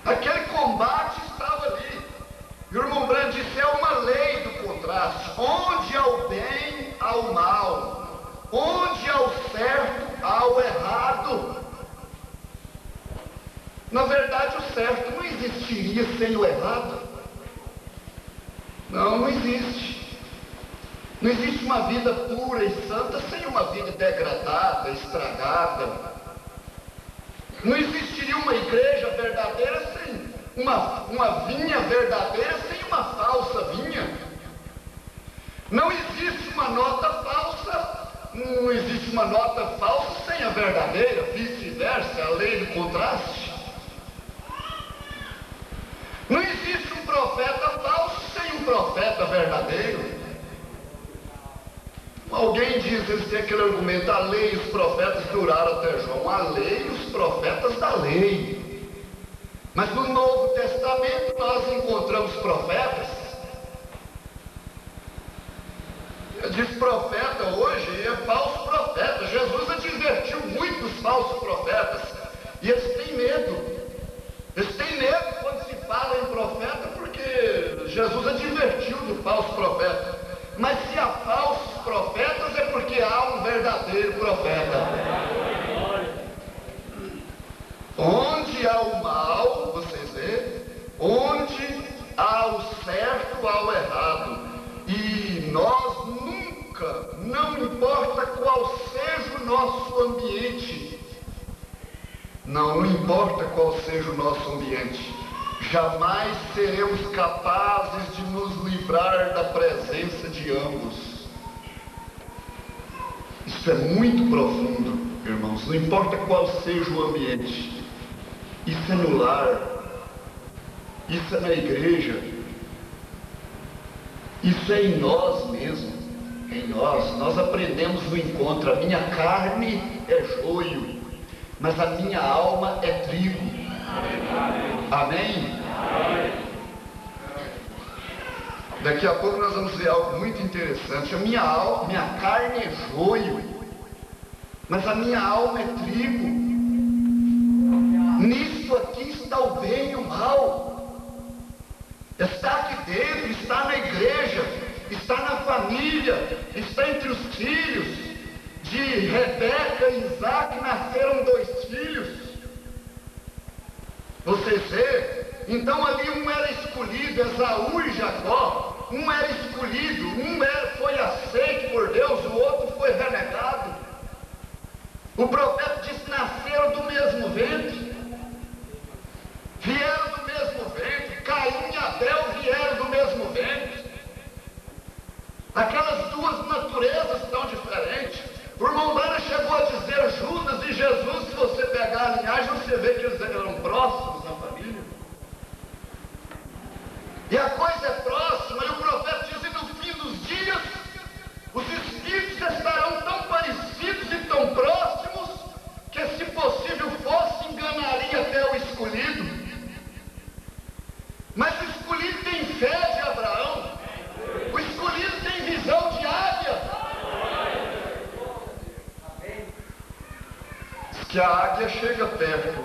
Aquele combate estava ali. E o irmão Brand disse, é uma lei do contraste. Onde há o bem, há o mal. Onde há o certo, há o errado. Na verdade, o certo não existiria sem o errado. Não existe. Não existe uma vida pura e santa sem uma vida degradada, estragada. Não existiria uma igreja verdadeira sem uma vinha verdadeira sem uma falsa vinha. Não existe uma nota falsa, não existe uma nota falsa sem a verdadeira, vice-versa, a lei do contraste. Não existe um profeta falso sem um profeta verdadeiro. Alguém diz, eles têm aquele argumento, a lei e os profetas duraram até João. A lei e os profetas da lei. Mas no Novo Testamento nós encontramos profetas Diz profeta hoje, é falso profeta. Jesus advertiu muito os falsos profetas. E eles têm medo. Eles têm medo quando se fala em profeta, porque Jesus advertiu do falso profeta. Mas se há falsos profetas, é porque há um verdadeiro profeta. Onde há o mal, vocês veem, onde há o certo, há o errado. E nós nunca, não importa qual seja o nosso ambiente, não importa qual seja o nosso ambiente, jamais seremos capazes de nos livrar da presença de ambos. Isso é muito profundo, irmãos. Não importa qual seja o ambiente. Isso é no lar, isso é na igreja, isso é em nós mesmos. Em nós aprendemos no encontro. A minha carne é joio, mas a minha alma é trigo. Amém? Daqui a pouco nós vamos ver algo muito interessante. A minha carne é joio, mas a minha alma é trigo. Nisso aqui está o bem e o mal. Está aqui dentro, está na igreja, está na família, está entre os filhos. De Rebeca e Isaac nasceram 2 filhos. Vocês veem? Então ali um era escolhido, Esaú e Jacó. Um era escolhido, foi aceito por Deus, o outro foi renegado. O profeta disse: nasceram do mesmo ventre, vieram do mesmo ventre. Caim e Abel vieram do mesmo ventre. Aquelas 2 naturezas tão diferentes. O irmão Dana chegou a dizer Judas e Jesus. Se você pegar a linhagem, você vê que eles eram próximos na família. E a coisa é próxima, e o profeta diz: e no fim dos dias, os espíritos estarão tão parecidos e tão próximos, que se possível fosse, enganaria até o escolhido. Mas o escolhido tem fé de Abraão, o escolhido tem visão de águia. Diz que a águia chega perto,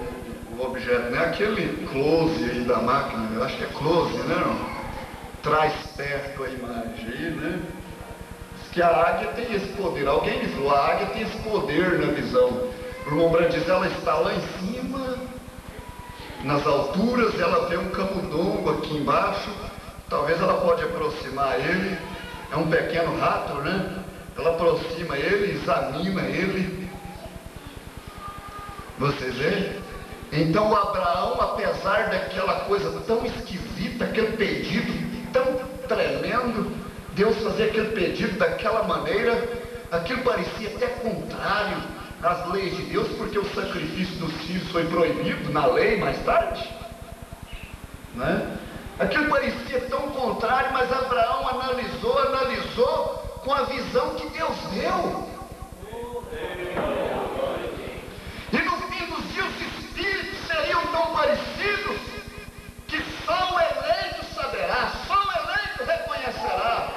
o objeto, não é aquele close aí da máquina, eu acho que é close, né? Não? Traz perto a imagem aí, né? Diz que a águia tem esse poder. Alguém me falou: a águia tem esse poder na visão. O irmão Brandt diz: ela está lá em cima, nas alturas, ela vê um camundongo aqui embaixo. Talvez ela pode aproximar ele. É um pequeno rato, né? Ela aproxima ele, examina ele. Vocês veem? Então o Abraão, apesar daquela coisa tão esquisita, aquele pedido tão tremendo, Deus fazer aquele pedido daquela maneira, aquilo parecia até contrário às leis de Deus, porque o sacrifício dos filhos foi proibido na lei mais tarde, né? Aquilo parecia tão contrário, mas Abraão analisou com a visão que Deus deu. E no fim dos dias os espíritos seriam tão parecidos que só o eleito saberá, só o eleito reconhecerá.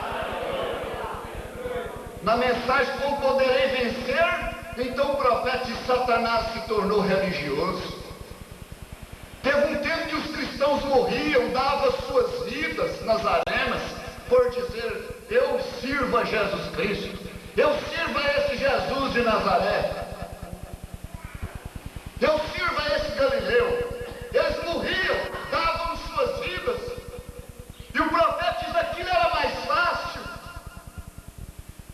Na mensagem "Como poderei vencer?", então o profeta de Satanás se tornou religioso. Teve um tempo que os cristãos morriam, davam suas vidas nas arenas por dizer: eu sirvo a Jesus Cristo, eu sirvo a esse Jesus de Nazaré, eu sirvo a esse Galileu. Eles morriam, davam suas vidas, e o profeta diz: aquilo era mais fácil,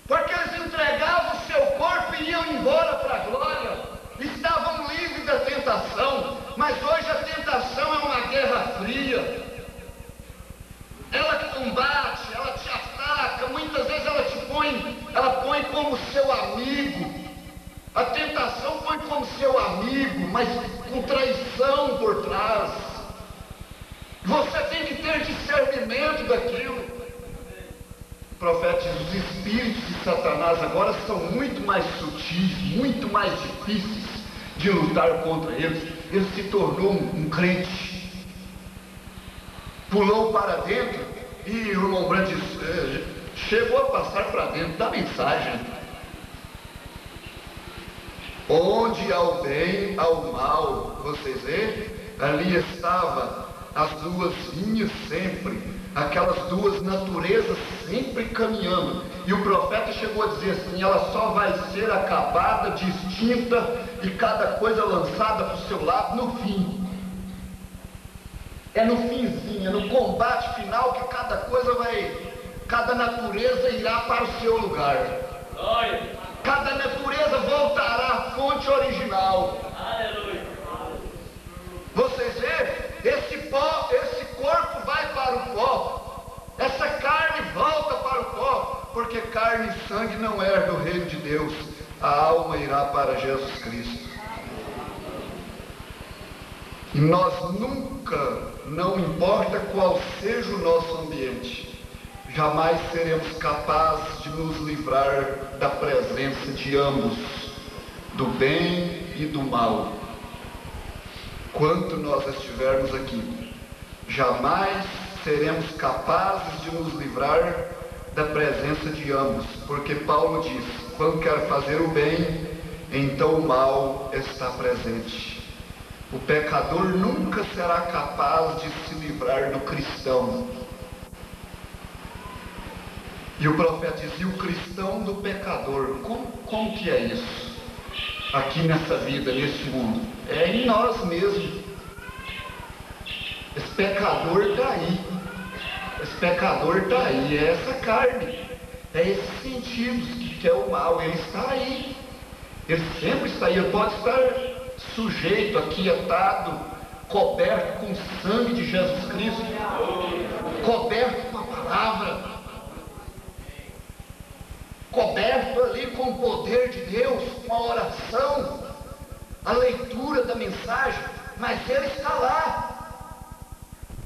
porque eles entregavam o seu corpo e iam embora para a glória, estavam livres da tentação. Mas hoje a tentação é uma guerra fria, ela combate, ela te ataca, muitas vezes ela põe como seu amigo. A tentação põe como seu amigo, mas com traição por trás. Você tem que ter discernimento daquilo. O profeta diz: os espíritos de Satanás agora são muito mais sutis, muito mais difíceis de lutar contra eles. Ele se tornou um crente, pulou para dentro, e o irmão Brandt diz: chegou a passar para dentro da mensagem. Onde há o bem, há o mal. Vocês veem? Ali estava as duas vinhas sempre, aquelas duas naturezas sempre caminhando. E o profeta chegou a dizer assim: ela só vai ser acabada, distinta e cada coisa lançada para o seu lado no fim. É no finzinho, é no combate final que cada coisa cada natureza irá para o seu lugar. Cada natureza voltará à fonte original. Aleluia. Vocês veem? Esse corpo vai para o pó. Essa carne volta para o pó. Porque carne e sangue não é do reino de Deus. A alma irá para Jesus Cristo. E nós nunca, não importa qual seja o nosso ambiente, jamais seremos capazes de nos livrar da presença de ambos, do bem e do mal. Quanto nós estivermos aqui, jamais seremos capazes de nos livrar da presença de ambos, porque Paulo diz: quando quer fazer o bem, então o mal está presente. O pecador nunca será capaz de se livrar do cristão. E o profeta dizia: o cristão do pecador. Como que é isso? Aqui nessa vida, neste mundo. É em nós mesmos. Esse pecador está aí. Esse pecador está aí. É essa carne. É esses sentidos que é o mal. Ele está aí. Ele sempre está aí. Ele pode estar sujeito, aquietado, coberto com o sangue de Jesus Cristo, coberto com a palavra, coberto ali com o poder de Deus, com a oração, a leitura da mensagem, mas ele está lá.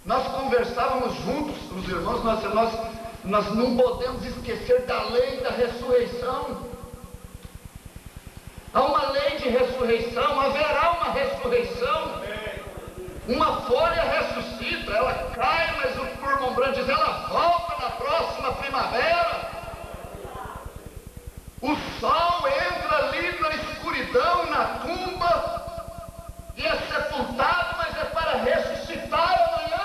Nós conversávamos juntos, os irmãos, nós não podemos esquecer da lei da ressurreição. Há uma lei de ressurreição, haverá uma ressurreição. Uma folha ressuscita, ela cai, mas o irmão Branco diz: ela volta na próxima primavera. O sol entra ali na escuridão, na tumba, e é sepultado, mas é para ressuscitar amanhã.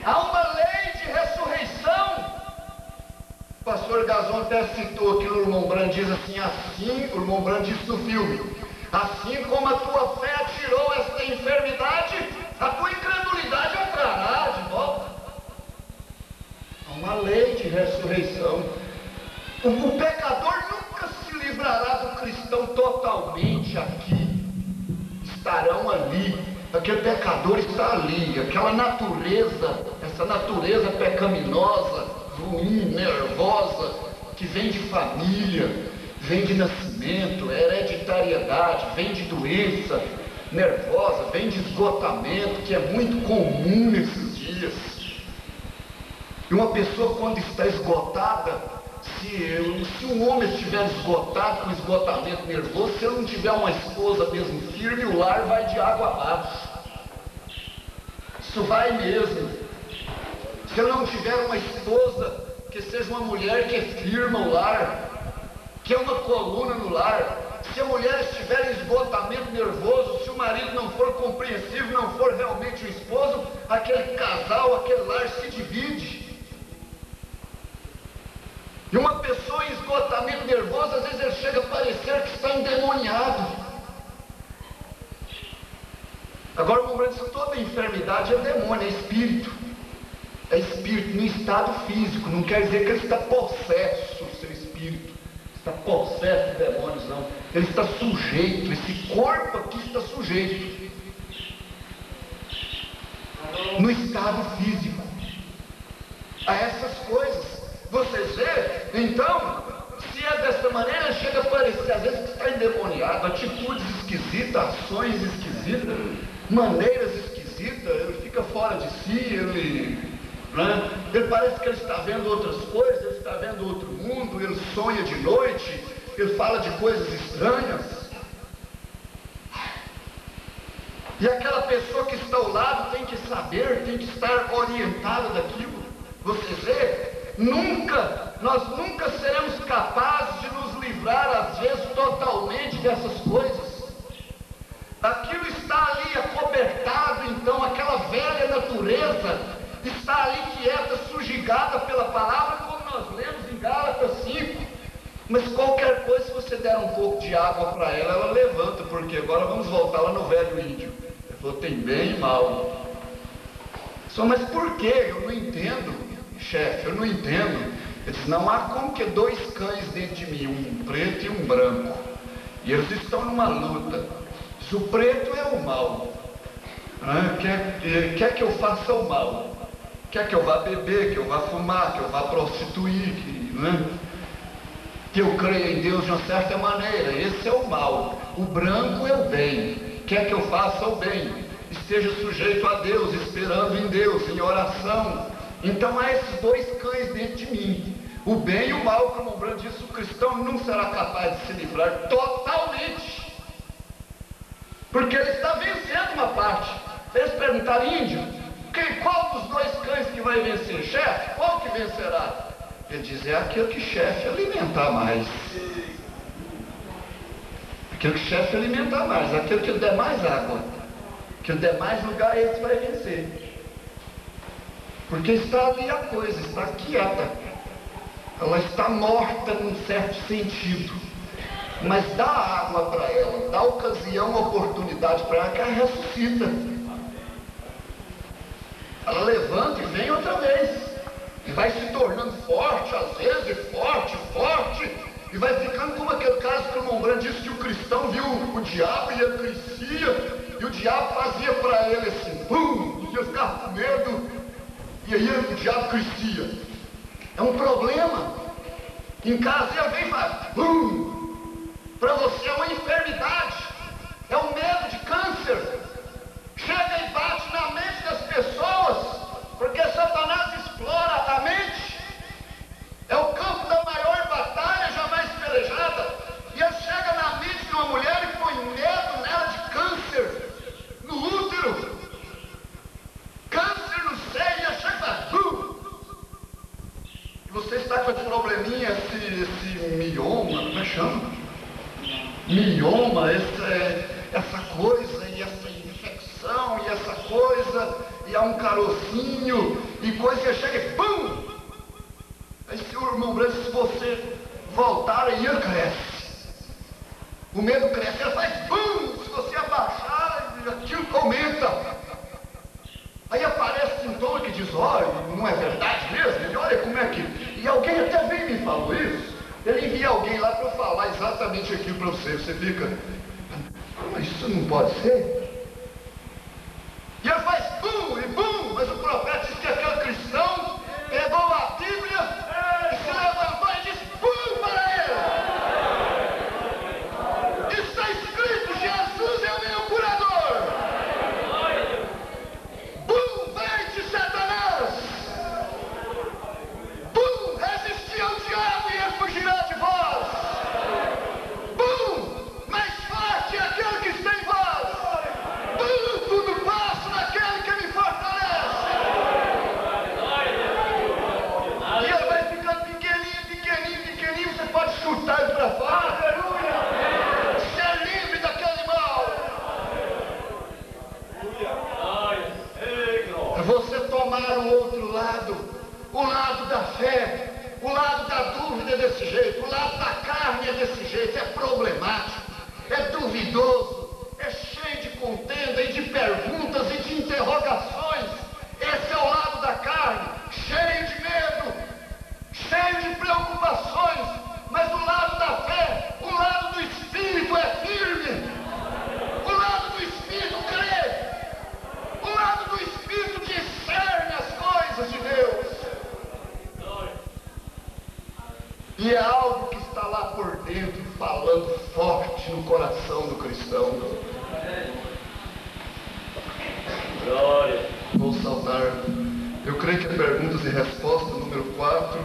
Há uma lei de ressurreição. O pastor Gazon até citou aqui, o irmão Branco diz assim: o irmão Branco disse no filme: assim como a tua fé tirou esta enfermidade, a tua incredulidade a trará de volta. Há uma lei de ressurreição. O pecador nunca se livrará do cristão totalmente aqui. Estarão ali. Aquele pecador está ali. Aquela natureza, essa natureza pecaminosa, ruim, nervosa, que vem de família, vem de nascimento, hereditariedade, vem de doença nervosa, vem de esgotamento, que é muito comum nesses dias. E uma pessoa, quando está esgotada, se um homem estiver esgotado com esgotamento nervoso, se ele não tiver uma esposa mesmo firme, o lar vai de água abaixo. Isso vai mesmo. Se ele não tiver uma esposa que seja uma mulher que firma o lar, que é uma coluna no lar, se a mulher estiver em esgotamento nervoso, se o marido não for compreensivo, não for realmente o esposo, aquele casal, aquele lar se divide. E uma pessoa em esgotamento nervoso, às vezes ele chega a parecer que está endemoniado. Agora, o irmão diz: toda enfermidade é demônio, é espírito. É espírito no estado físico, não quer dizer que ele está possesso, o seu espírito está possesso de demônios, não. Ele está sujeito, esse corpo aqui está sujeito no estado físico a essas coisas. Vocês veem? Então, se é dessa maneira, chega a parecer às vezes que está endemoniado, atitudes esquisitas, ações esquisitas, maneiras esquisitas, ele fica fora de si, ele parece que ele está vendo outras coisas, ele está vendo outro mundo, ele sonha de noite, ele fala de coisas estranhas. E aquela pessoa que está ao lado tem que saber, tem que estar orientada daquilo. Vocês veem? Nós nunca seremos capazes de nos livrar, às vezes, totalmente dessas coisas. Aquilo está ali acobertado, então, aquela velha natureza está ali quieta, sujigada pela palavra, como nós lemos em Gálatas 5. Mas qualquer coisa, se você der um pouco de água para ela, ela levanta, porque agora vamos voltar lá no velho índio. Ele falou, tem bem e mal. Só, mas por quê? Eu não entendo, chefe, eu não entendo. Ele disse, não há como que dois cães dentro de mim, um preto e um branco. E eles estão numa luta. O preto é o mal, quer que eu faça o mal, quer que eu vá beber, que eu vá fumar, que eu vá prostituir, que eu creia em Deus de uma certa maneira. Esse é o mal. O branco é o bem, quer que eu faça o bem, esteja sujeito a Deus, esperando em Deus, em oração. Então há esses dois cães dentro de mim, o bem e o mal. Como o Branco disse, o cristão não será capaz de se livrar totalmente, porque ele está vencendo uma parte. Eles perguntaram, índio, qual dos dois cães que vai vencer? Chefe, qual que vencerá? Ele diz, é aquele que chefe alimentar mais. Aquele que chefe alimentar mais, aquele que der mais água, que der mais lugar, esse vai vencer. Porque está ali a coisa, está quieta. Ela está morta num certo sentido. Mas dá água para ela, dá ocasião, oportunidade para ela, que ela ressuscita. Ela levanta e vem outra vez. E vai se tornando forte, às vezes, forte. E vai ficando como aquele caso que o irmão Branco disse, que o cristão viu o diabo e ele crescia. E o diabo fazia para ele assim, pum, e ele ficava com medo. E aí o diabo crescia. É um problema. Em casa ele vem e faz, pum. Para você é uma enfermidade, é um medo de câncer. Chega e bate na mente das pessoas, porque Satanás explora a mente. É o campo da maior batalha jamais pelejada. E ele chega na mente de uma mulher e põe medo nela de câncer no útero, câncer no seio, e ela chega e fala, e você está com esse probleminha, esse mioma, como é que chama? Mioma, essa coisa, e essa infecção, e essa coisa, e há um carocinho, e coisa que chega e pum! Aí se o irmão Branco, se você voltar, aí ele cresce. O medo cresce, ele faz pum! Se você abaixar, aquilo aumenta. Aí aparece sintoma que diz, olha, não é verdade mesmo? Ele, olha como é que... E alguém até veio e me falou isso. Ele envia alguém lá para eu falar exatamente aquilo para você. Você fica, mas isso não pode ser? E ele faz bum e bum, mas o profeta diz que aquele cristão pegou a Bíblia e se levantou e disse bum para ele. Está escrito, Jesus é o meu curador. Bum, vai-te, Satanás. Bum, resisti ao diabo e ele fugirá de vós. Bum, mais forte é aquele que está em vós. Bum, tudo passo naquele que me fortalece. E ele vai ficando pequenininho, você pode chutar ele para fora. Ser livre daquele mal. Você tomar o outro lado, o lado da fé, o lado da dúvida é desse jeito, o lado da carne é desse jeito, é problemático, é duvidoso, é cheio de contenda e de perguntas e de interrogações. Esse é o lado da carne, cheio de medo, cheio de preocupações. Mas o lado da fé, o lado do Espírito é firme, o lado do Espírito crê, o lado do Espírito discerne as coisas de Deus. E é algo que está lá por dentro, falando forte no coração do cristão. Glória. Vou saltar. Eu creio que é perguntas e respostas, número 4.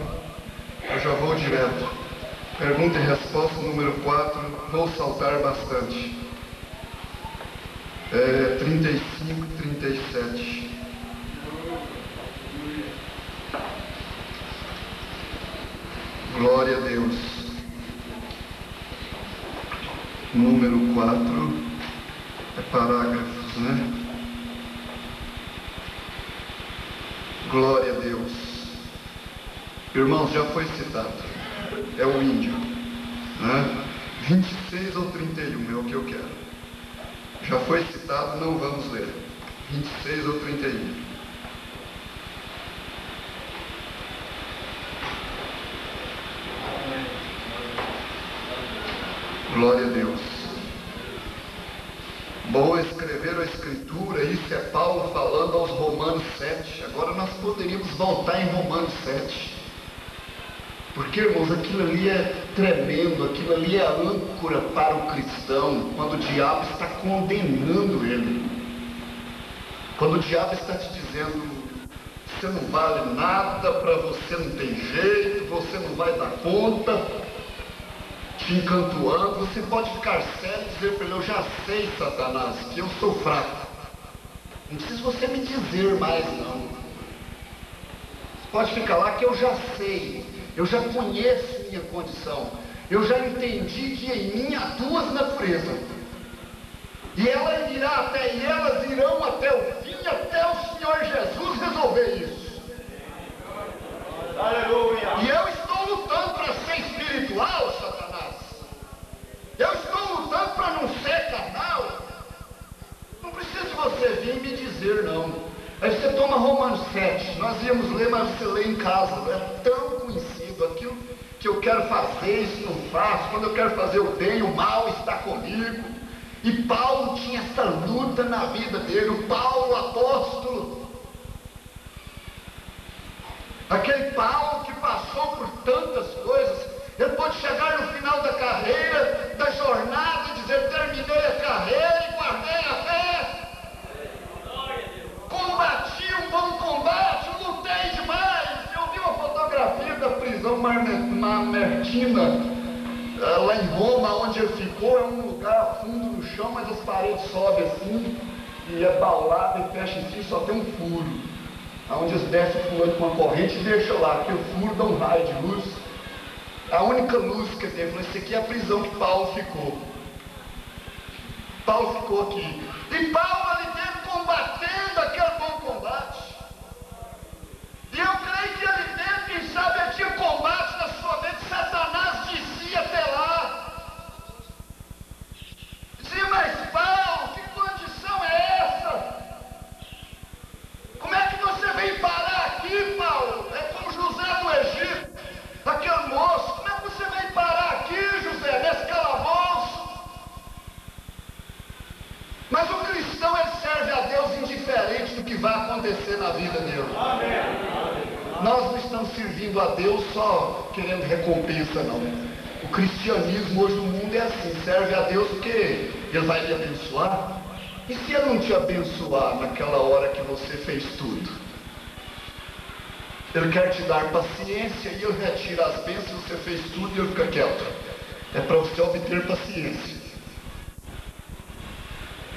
Eu já vou direto. Pergunta e resposta, número 4. Vou saltar bastante. 35, 37. Glória a Deus. Número 4 é parágrafos, né? Glória a Deus. Irmãos, já foi citado. É o índio, né? 26 ou 31 é o que eu quero. Já foi citado, não vamos ler. 26 ou 31. Glória a Deus. Bom, escrever a Escritura, isso é Paulo falando aos Romanos 7. Agora nós poderíamos voltar em Romanos 7. Porque, irmãos, aquilo ali é tremendo, aquilo ali é a âncora para o cristão, quando o diabo está condenando ele. Quando o diabo está te dizendo, você não vale nada, para você não tem jeito, você não vai dar conta, te encantoando, você pode ficar sério e dizer para ele, eu já sei, Satanás, que eu sou fraco. Não precisa você me dizer mais, não. Você pode ficar lá que eu já sei, eu já conheço minha condição, eu já entendi que em mim há duas naturezas. E elas irão até o fim, até o Senhor Jesus resolver isso. Aleluia! E eu estou lutando para ser espiritual, Satanás. Eu estou lutando para não ser carnal. Não precisa de você vir me dizer, não. Aí você toma Romanos 7. Nós íamos ler, mas você lê em casa. Não é tão conhecido. Aquilo que eu quero fazer, isso não faço. Quando eu quero fazer o bem, o mal está comigo. E Paulo tinha essa luta na vida dele. O Paulo, apóstolo. Aquele Paulo que passou por tantas coisas. Ele pode chegar no final da carreira, da jornada, e dizer, terminei a carreira e guardei a fé. Combati um bom combate, lutei demais. Eu vi uma fotografia da prisão Mamertina, lá em Roma, onde ele ficou. É um lugar fundo no chão, mas as paredes sobem assim, e é baulado e fecha em si, só tem um furo. Onde eles descem fulano com uma corrente e deixam lá, que o furo dá um raio de luz. A única luz que ele teve, isso aqui é a prisão que Paulo ficou. Paulo ficou aqui. E Paulo ali dentro combatendo aquele bom combate. E eu creio que ali dentro, quem sabe, ele tinha combate na sua mente. Satanás dizia até lá. Dizia, mas Paulo, que condição é essa? Como é que você vem parar aqui, Paulo? É como José do Egito, aquele moço. Como é que você vem parar aqui, José, nesse calabouço? Mas o cristão, ele serve a Deus indiferente do que vai acontecer na vida dele. Amém. Nós não estamos servindo a Deus só querendo recompensa, não. O cristianismo hoje no mundo é assim, serve a Deus porque Ele vai lhe abençoar. E se Ele não te abençoar naquela hora que você fez tudo? Ele quer te dar paciência e Ele retira as bênçãos, você fez tudo e Ele fica quieto. É para você obter paciência.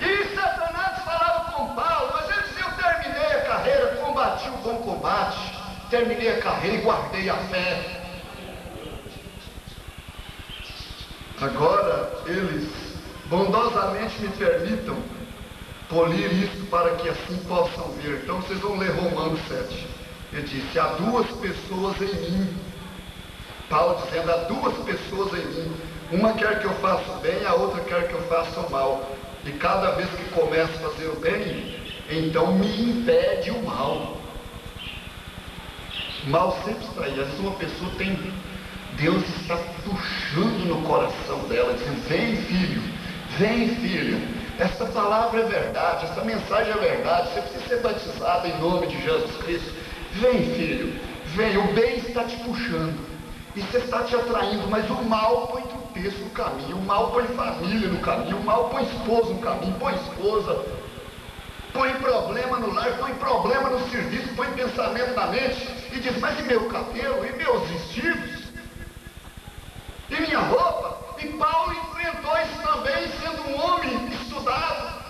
E Satanás falava com Paulo, mas ele dizia, eu terminei a carreira, combati o bom combate, terminei a carreira e guardei a fé. Agora eles bondosamente me permitam polir isso para que assim possam ver. Então vocês vão ler Romanos 7. Ele disse, há duas pessoas em mim. Paulo dizendo, há duas pessoas em mim. Uma quer que eu faça o bem, a outra quer que eu faça o mal. E cada vez que começo a fazer o bem, então me impede o mal. O mal sempre está aí. Às vezes uma pessoa tem... Deus está puxando no coração dela, dizendo, vem filho, vem filha. Essa palavra é verdade, essa mensagem é verdade. Você precisa ser batizado em nome de Jesus Cristo. Vem filho, vem, o bem está te puxando. E você está te atraindo, mas o mal põe tropeço no caminho, o mal põe família no caminho, o mal põe esposo no caminho, põe esposa, põe problema no lar, põe problema no serviço, põe pensamento na mente, e diz, mas e meu cabelo, e meus vestidos, e minha roupa? E Paulo enfrentou isso também, sendo um homem estudado,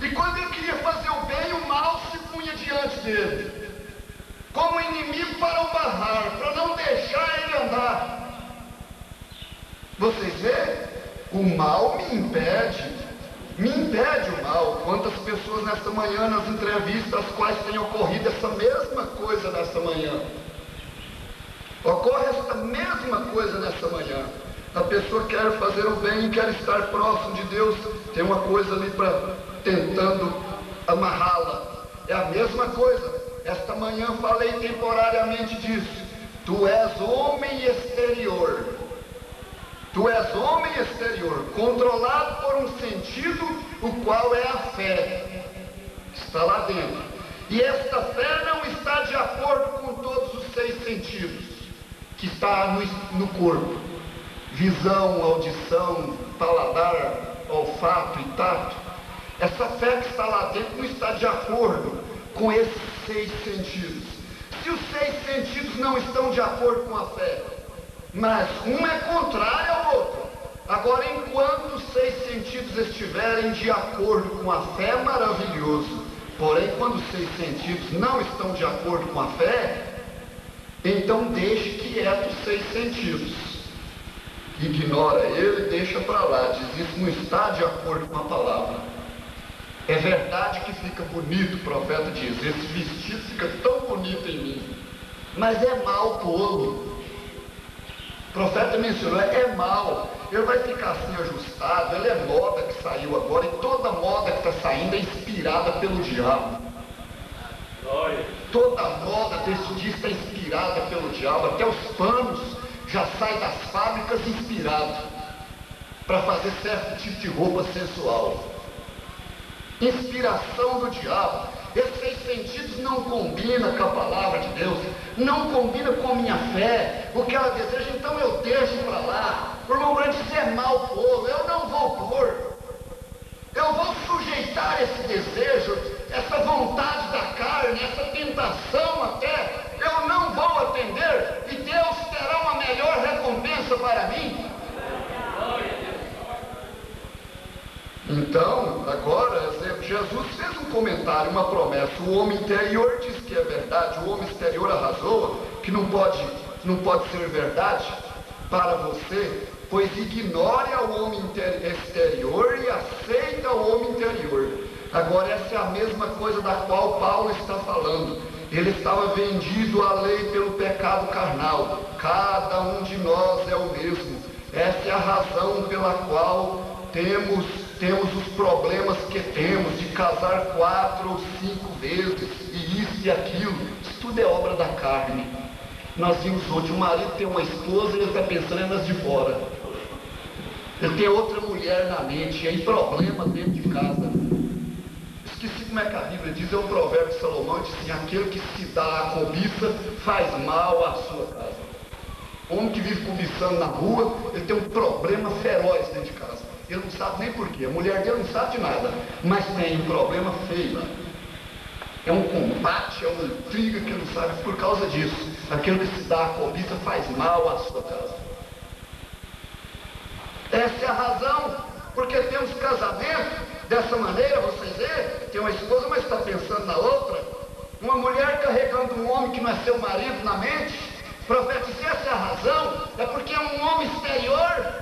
e quando ele queria fazer o bem, o mal se punha diante dele, como inimigo para o barrar, para não deixar ele andar. Vocês veem? O mal me impede o mal. Quantas pessoas nesta manhã, nas entrevistas, as quais tem ocorrido essa mesma coisa nesta manhã. Ocorre essa mesma coisa nesta manhã. A pessoa quer fazer o bem, quer estar próximo de Deus, tem uma coisa ali tentando amarrá-la. É a mesma coisa. Esta manhã falei temporariamente disso. Tu és homem exterior. Tu és homem exterior, controlado por um sentido, o qual é a fé. Está lá dentro. E esta fé não está de acordo com todos os 6 sentidos que está no corpo. Visão, audição, paladar, olfato e tato. Essa fé que está lá dentro não está de acordo com esses 6 sentidos. Se os 6 sentidos não estão de acordo com a fé, mas um é contrário ao outro. Agora, enquanto os 6 sentidos estiverem de acordo com a fé, é maravilhoso. Porém, quando os 6 sentidos não estão de acordo com a fé, então deixe quieto os 6 sentidos. Ignora ele, deixa para lá. Diz, isso não está de acordo com a palavra. É verdade que fica bonito, o profeta diz, esse vestido fica tão bonito em mim, mas é mal pô-lo. O profeta mencionou, é mal, ele vai ficar assim ajustado, ele é moda que saiu agora, e toda moda que está saindo é inspirada pelo diabo. Toda moda desse dia está inspirada pelo diabo, até os panos já saem das fábricas inspirados para fazer certo tipo de roupa sensual. Inspiração do diabo. Esses 6 sentidos não combinam com a palavra de Deus, não combina com a minha fé, o que ela deseja, então eu deixo para lá. O irmão Brandt diz, é mal pôr, eu não vou pôr, eu vou sujeitar esse desejo, essa vontade da carne, essa tentação até, eu não vou atender, e Deus terá uma melhor recompensa para mim. Então, agora, Jesus fez um comentário, uma promessa. O homem interior diz que é verdade, o homem exterior arrasou, que não pode ser verdade para você, pois ignore ao homem exterior e aceita o homem interior. Agora, essa é a mesma coisa da qual Paulo está falando. Ele estava vendido à lei pelo pecado carnal. Cada um de nós é o mesmo. Essa é a razão pela qual temos os problemas que temos de casar 4 ou 5 vezes, e isso e aquilo. Isso tudo é obra da carne. Nós vimos hoje, o marido tem uma esposa e ele está pensando nas de fora. Ele tem outra mulher na mente, e aí problema dentro de casa. Esqueci como é que a Bíblia diz, é o provérbio de Salomão, diz assim, aquele que se dá a cobiça faz mal à sua casa. O homem que vive cobiçando na rua, ele tem um problema feroz dentro de casa. Ele não sabe nem porquê, a mulher dele não sabe de nada, mas tem um problema feio lá. É um combate, é uma intriga que ele não sabe por causa disso. Aquele que se dá a cobiça faz mal à sua casa. Essa é a razão, porque temos casamento dessa maneira, vocês veem, tem uma esposa, mas está pensando na outra. Uma mulher carregando um homem que não é seu marido na mente. Profeta, se essa é a razão, é porque é um homem exterior.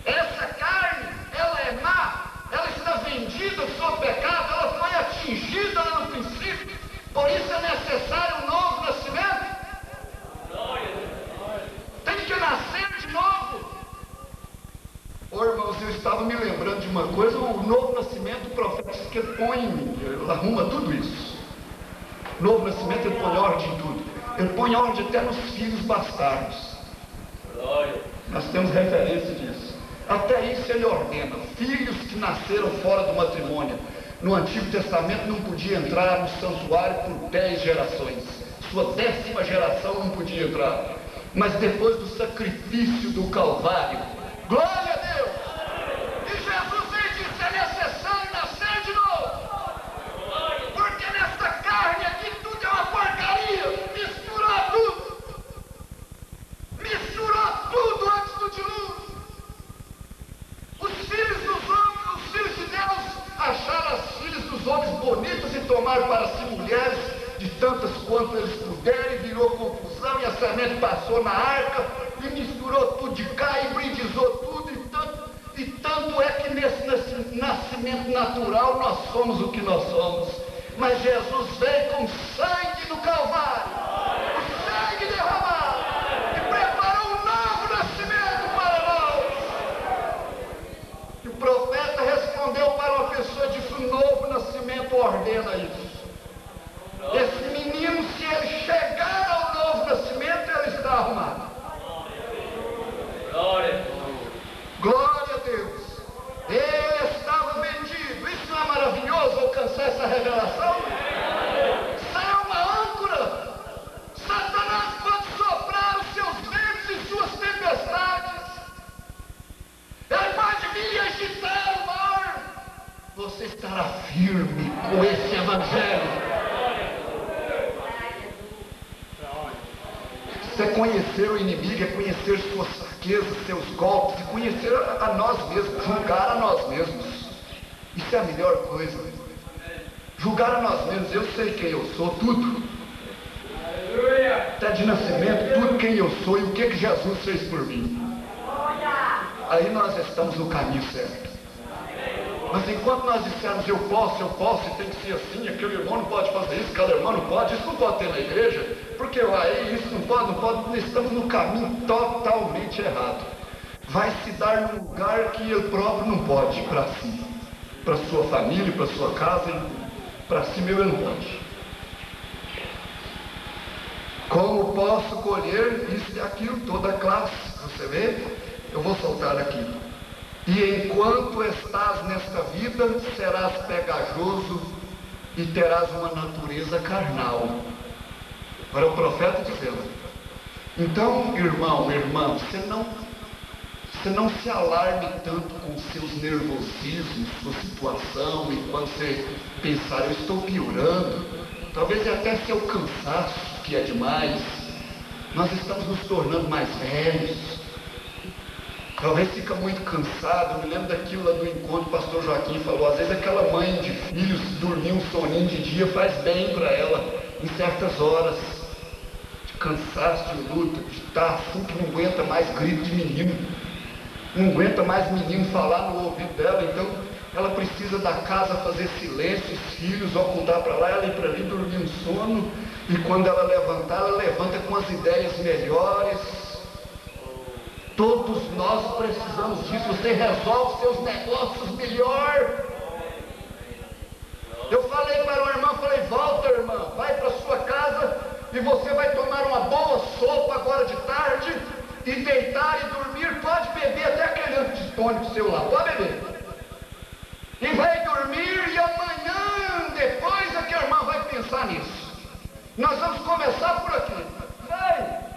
Essa carne, ela é má, ela está vendida sob pecado, ela foi atingida lá no princípio, por isso é necessário um novo nascimento. Tem que nascer de novo. Ô irmãos, eu estava me lembrando de uma coisa, o novo nascimento, o profeta diz que ele arruma tudo isso. O novo nascimento, ele põe ordem em tudo. Ele põe ordem até nos filhos bastardos. Nós temos referência disso. Até isso ele ordena. Filhos que nasceram fora do matrimônio. No Antigo Testamento não podia entrar no santuário por 10 gerações. Sua 10ª geração não podia entrar. Mas depois do sacrifício do Calvário, glória a Deus! E Jesus veio e disse, é necessário nascer de novo. Porque nessa carne aqui tudo é uma porcaria. Misturou tudo antes do dilúvio. Os filhos dos homens, os filhos de Deus, acharam as filhas dos homens bonitas e tomaram para si mulheres de tantas quanto eles puderem, e virou confusão, e a semente passou na arca e misturou natural nós somos o que nós somos. Mas Jesus veio com sangue no Calvário, o sangue derramado, e preparou um novo nascimento para nós. E o profeta respondeu para uma pessoa e disse: o novo nascimento ordena isso. Esse menino, se ele chegar ao novo nascimento, ele está arrumado. Glória a Deus. Ele estava vendido. Isso não é maravilhoso, alcançar essa revelação? Isso é uma âncora. Satanás pode soprar os seus ventos e suas tempestades. Ele pode vir e agitar o mar. Você estará firme com esse evangelho. Isso é conhecer o inimigo, é conhecer suas fraquezas, seus golpes, é conhecer a nós mesmos, julgar a nós mesmos. Isso é a melhor coisa. Julgar a nós mesmos. Eu sei quem eu sou, tudo. Até de nascimento, tudo quem eu sou e o que Jesus fez por mim. Aí nós estamos no caminho certo. Mas enquanto nós dissermos eu posso, e tem que ser assim, aquele irmão não pode fazer isso, aquele irmão não pode, isso não pode ter na igreja, porque isso não pode, estamos no caminho totalmente errado. Vai se dar num lugar que ele próprio não pode para si, para sua família, para sua casa, para si mesmo ele não pode. Como posso colher isso e aquilo, toda a classe, você vê? Eu vou soltar aqui. E enquanto estás nesta vida, serás pegajoso e terás uma natureza carnal. Para o profeta dizendo. Então, irmão, irmã, você não se alarme tanto com seus nervosismos, sua situação, e quando você pensar, eu estou piorando, talvez até seu cansaço, que é demais. Nós estamos nos tornando mais velhos. Talvez fica muito cansado. Eu me lembro daquilo lá do encontro, o pastor Joaquim falou, às vezes aquela mãe de filhos dormir um soninho de dia faz bem para ela, em certas horas, de cansaço, de luta, de estar assim que não aguenta mais grito de menino, não aguenta mais menino falar no ouvido dela, então ela precisa da casa fazer silêncio, os filhos ocultar para lá, ela ir para ali dormir um sono, e quando ela levantar, ela levanta com as ideias melhores. Todos nós precisamos disso. Você resolve seus negócios melhor. Eu falei para o irmão, volta, irmã, vai para sua casa e você vai tomar uma boa sopa agora de tarde e deitar e dormir. Pode beber até aquele antitônico seu lá, pode beber. E vai dormir e amanhã, depois é que a irmã vai pensar nisso. Nós vamos começar por aqui.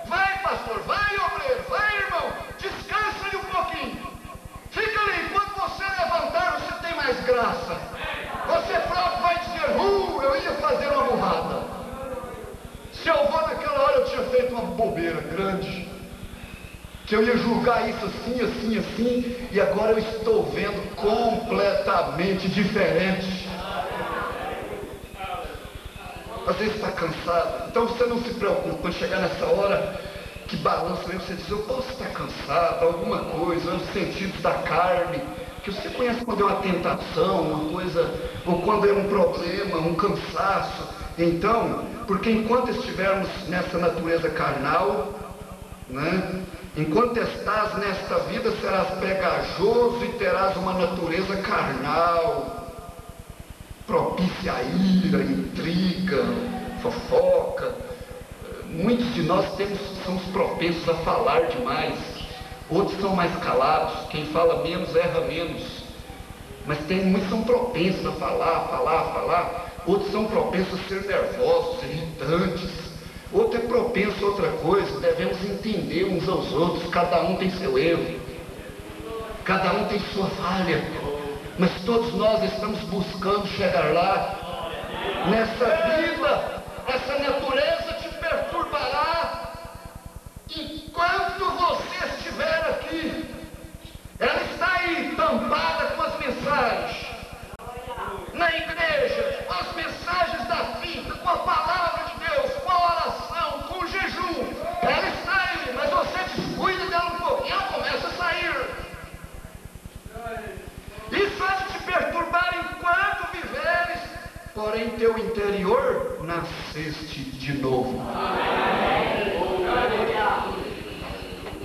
Vai pastor, vai obreiro, vai irmão, descansa ali um pouquinho. Fica ali, enquanto você levantar, você tem mais graça. Você próprio vai dizer, eu ia fazer uma burrada. Se eu vou naquela hora, eu tinha feito uma bobeira grande. Que eu ia julgar isso assim, e agora eu estou vendo completamente diferente. Às vezes está cansado, então você não se preocupa. Quando chegar nessa hora que balança mesmo, você diz, eu posso estar cansado, alguma coisa, os sentidos da carne, que você conhece quando é uma tentação, uma coisa, ou quando é um problema, um cansaço. Então, porque enquanto estivermos nessa natureza carnal, né, enquanto estás nesta vida, serás pegajoso e terás uma natureza carnal, propícia a ira, intriga, fofoca. Muitos de nós somos propensos a falar demais, outros são mais calados, quem fala menos erra menos, mas muitos são propensos a falar, outros são propensos a ser nervosos, irritantes, outro é propenso a outra coisa. Devemos entender uns aos outros, cada um tem seu erro, cada um tem sua falha, mas todos nós estamos buscando chegar lá. Nessa vida, essa natureza te perturbará enquanto você estiver aqui. Ela está aí tampada com as mensagens na igreja, com as mensagens da vida, com a palavra de Deus, com a oração, com o jejum. Ela está aí, mas você descuida dela um pouquinho, ela começa a sair. Isso há de te perturbar em teu interior, nasceste de novo.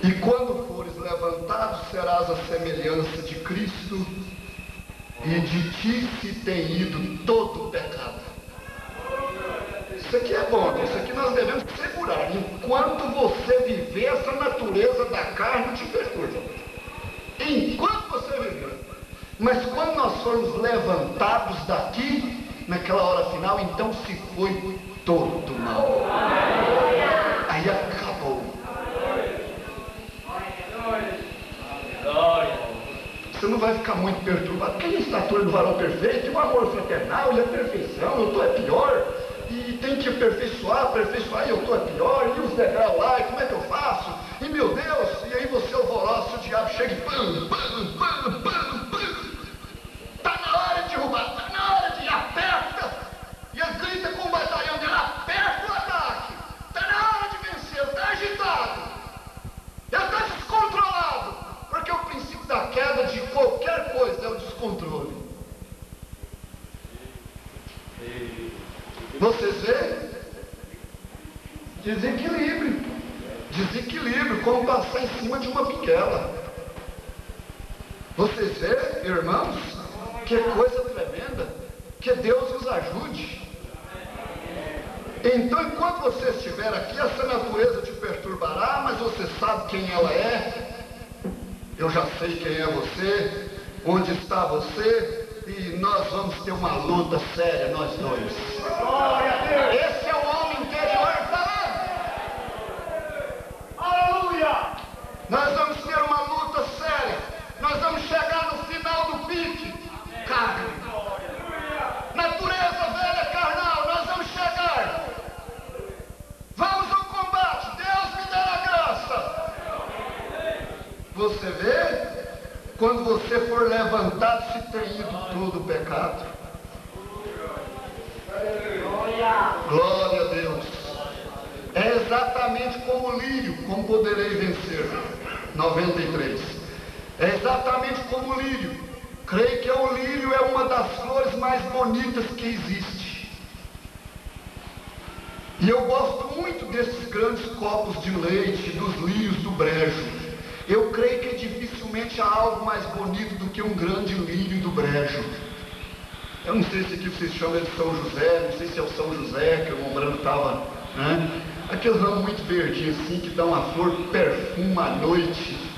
E quando fores levantado, serás a semelhança de Cristo, e de ti se tem ido todo o pecado. Isso aqui é bom, isso aqui nós devemos segurar. Enquanto você viver, essa natureza da carne te perturba. Enquanto você viver. Mas quando nós formos levantados daqui, naquela hora final, então se foi todo o mal. Aí acabou. Você não vai ficar muito perturbado, porque a estatura do varão perfeito, o amor fraternal e a perfeição, eu estou é pior, e tem que aperfeiçoar, e eu estou é pior, e os degraus lá, e como é que eu faço? E meu Deus, e aí você alvoroça, o diabo chega e pam, pam, pam, pam, pam. Está na hora de derrubar, está na hora de aperta, e ele grita com o batalhão dele, aperta o ataque, está na hora de vencer, está agitado, ele está descontrolado. Porque o princípio da queda de qualquer coisa é o descontrole. Vocês veem? Desequilíbrio. Desequilíbrio, como passar em cima de uma pinguela. Vocês veem, irmãos? Que coisa tremenda. Que Deus os ajude. Então, enquanto você estiver aqui, essa natureza te perturbará, mas você sabe quem ela é. Eu já sei quem é você, onde está você, e nós vamos ter uma luta séria, nós dois. Esse é o homem interior falando. Aleluia! Nós vamos ter uma luta séria, nós vamos chegar no final do pique. Carne, natureza velha carnal, nós vamos chegar. Vamos ao combate, Deus me dá a graça. Você vê? Quando você for levantado, se tem ido todo o pecado. Glória a Deus. É exatamente como o lírio, como poderei vencer. 93. É exatamente como o lírio. Creio que o lírio é uma das flores mais bonitas que existe. E eu gosto muito desses grandes copos de leite, dos lírios do brejo. Eu creio que dificilmente há algo mais bonito do que um grande lírio do brejo. Eu não sei se aqui vocês chamam de São José, não sei se é o São José, que o Mombrano estava, né? Aqueles ramos muito verdinhos assim, que dão uma flor que perfuma à noite.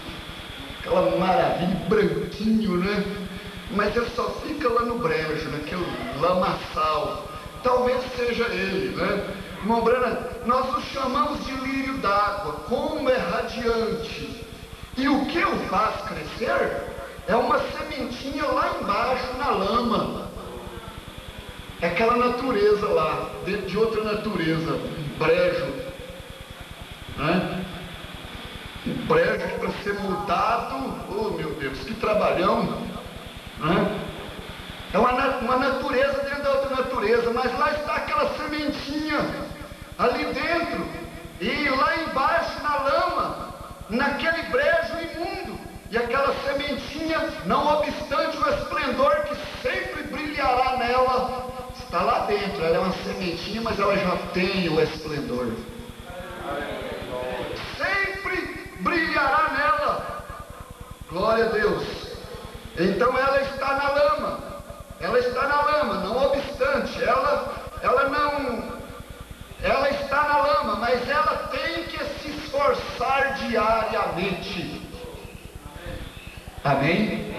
Aquela maravilha, branquinho, né? Mas ele só fica lá no brejo, naquele lamaçal. Talvez seja ele, né? Mombrana, nós o chamamos de lírio d'água, como é radiante. E o que o faz crescer é uma sementinha lá embaixo na lama. É aquela natureza lá, dentro de outra natureza, um brejo. Né? Um brejo que para ser mudado, oh meu Deus, que trabalhão. Né? É uma natureza dentro da outra natureza, mas lá está aquela sementinha ali dentro, e lá embaixo na lama, naquele brejo imundo, e aquela sementinha, não obstante o esplendor que sempre brilhará nela, está lá dentro. Ela é uma sementinha, mas ela já tem o esplendor. Sempre brilhará nela. Glória a Deus. Então ela está na lama. Ela está na lama, não obstante, ela está na lama, mas ela tem que se esforçar diariamente. Amém?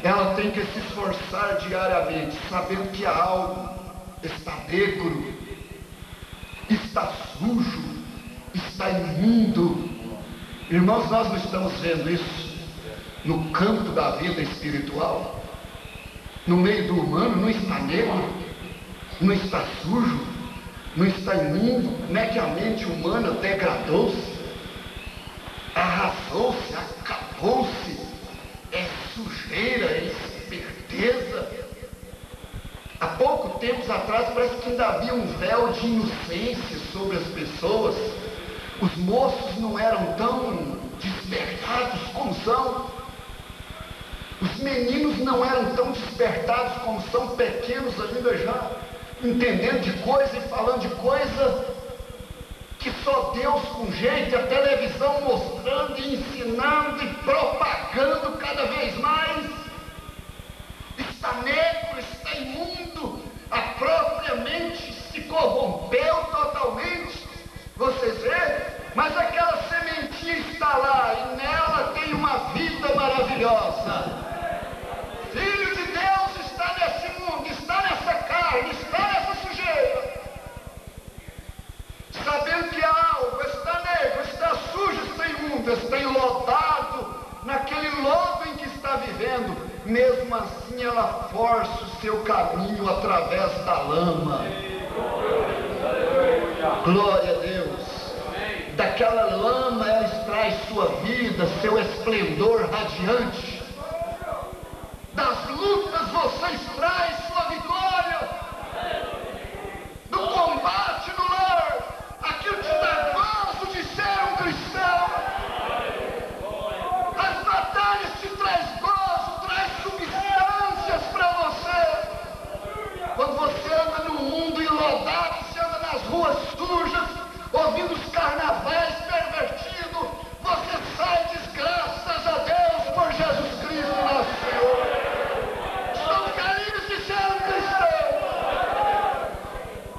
Ela tem que se esforçar diariamente, sabendo que algo está negro, está sujo, está imundo. Irmãos, nós não estamos vendo isso no campo da vida espiritual. No meio do humano não está negro, não está sujo, não está imundo. Como é que a mente humana degradou-se, arrasou-se, acabou-se? É sujeira, é esperteza. Há pouco tempos atrás parece que ainda havia um véu de inocência sobre as pessoas. Os moços não eram tão despertados como são. Os meninos não eram tão despertados como são, pequenos ainda já. entendendo de coisa e falando de coisa que só Deus com jeito, a televisão mostrando e ensinando e propagando cada vez mais. Está negro, está imundo, a própria mente se corrompeu totalmente. Vocês veem? Mas aquela sementinha está lá e nela tem uma vida maravilhosa. Filho de Deus está nesse mundo, está nessa carne, está nessa sujeira. Sabendo que a alma está negro, está sujo, está imundo, está enlodado naquele lodo em que está vivendo, mesmo assim ela força o seu caminho através da lama. Glória a Deus. Daquela lama ela extrai sua vida, seu esplendor radiante. Das lutas você extrai sua vitória. Do combate no lar, aquilo te dá gozo de ser um cristão. As batalhas te traz gozo, traz substâncias para você. Quando você anda no mundo enlodado, você anda nas ruas sujas, ouvindo os carnavais pervertidos, você sai graças a Deus por Jesus Cristo nosso Senhor. Estamos felizes de ser um cristão.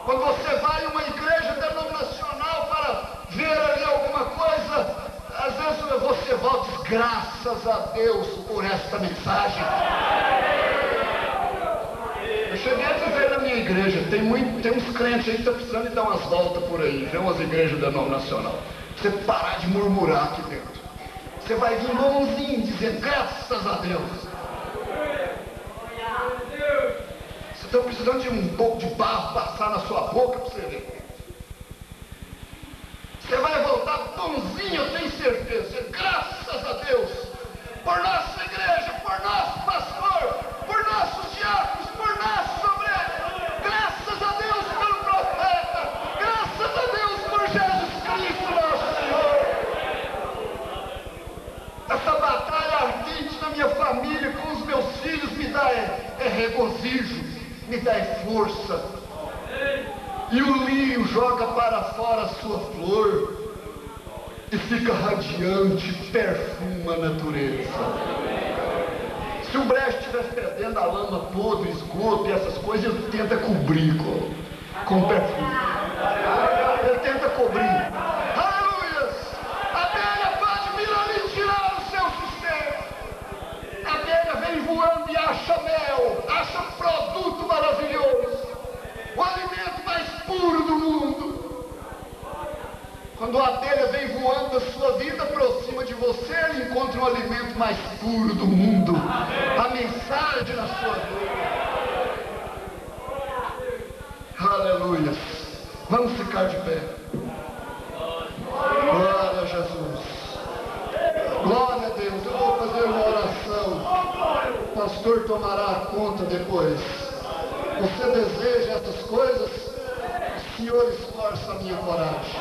Quando você vai a uma igreja denominacional para ver ali alguma coisa, às vezes você volta e diz, graças a Deus por esta mensagem. Eu cheguei a dizer na minha igreja, tem uns crentes aí que estão precisando de dar umas voltas por aí, ver umas igrejas denominacionais. Você parar de murmurar aqui dentro. Você vai vir bonzinho dizendo, graças a Deus. Você está precisando de um pouco de barro passar na sua boca para você ver. Você vai voltar bonzinho, eu tenho certeza. Graças a Deus, por nossa igreja, por nosso pastor, por nossos diáconos, por nossos obreiros. Graças a Deus pelo profeta. Graças a Deus por Jesus Cristo, nosso Senhor. Essa batalha ardente na minha família, com os meus filhos, me dá regozijo, me dá força. E o lírio joga para fora a sua flor e fica radiante, perfuma a natureza. Se o brejo estiver fedendo a lama podre, esgoto e essas coisas, ele tenta cobrir com perfume. Ele tenta cobrir. Aleluias! A abelha pode vir ali tirar o seu sustento. A abelha vem voando e acha mel, acha um produto maravilhoso. O alimento mais puro do mundo. Quando a abelha vem voando da sua vida, aproxima de você, ele encontra o alimento mais puro do mundo. A mensagem na sua vida. Aleluia. Vamos ficar de pé. Glória a Jesus. Glória a Deus. Eu vou fazer uma oração. O pastor tomará conta depois. Você deseja essas coisas? O Senhor esforça a minha coragem.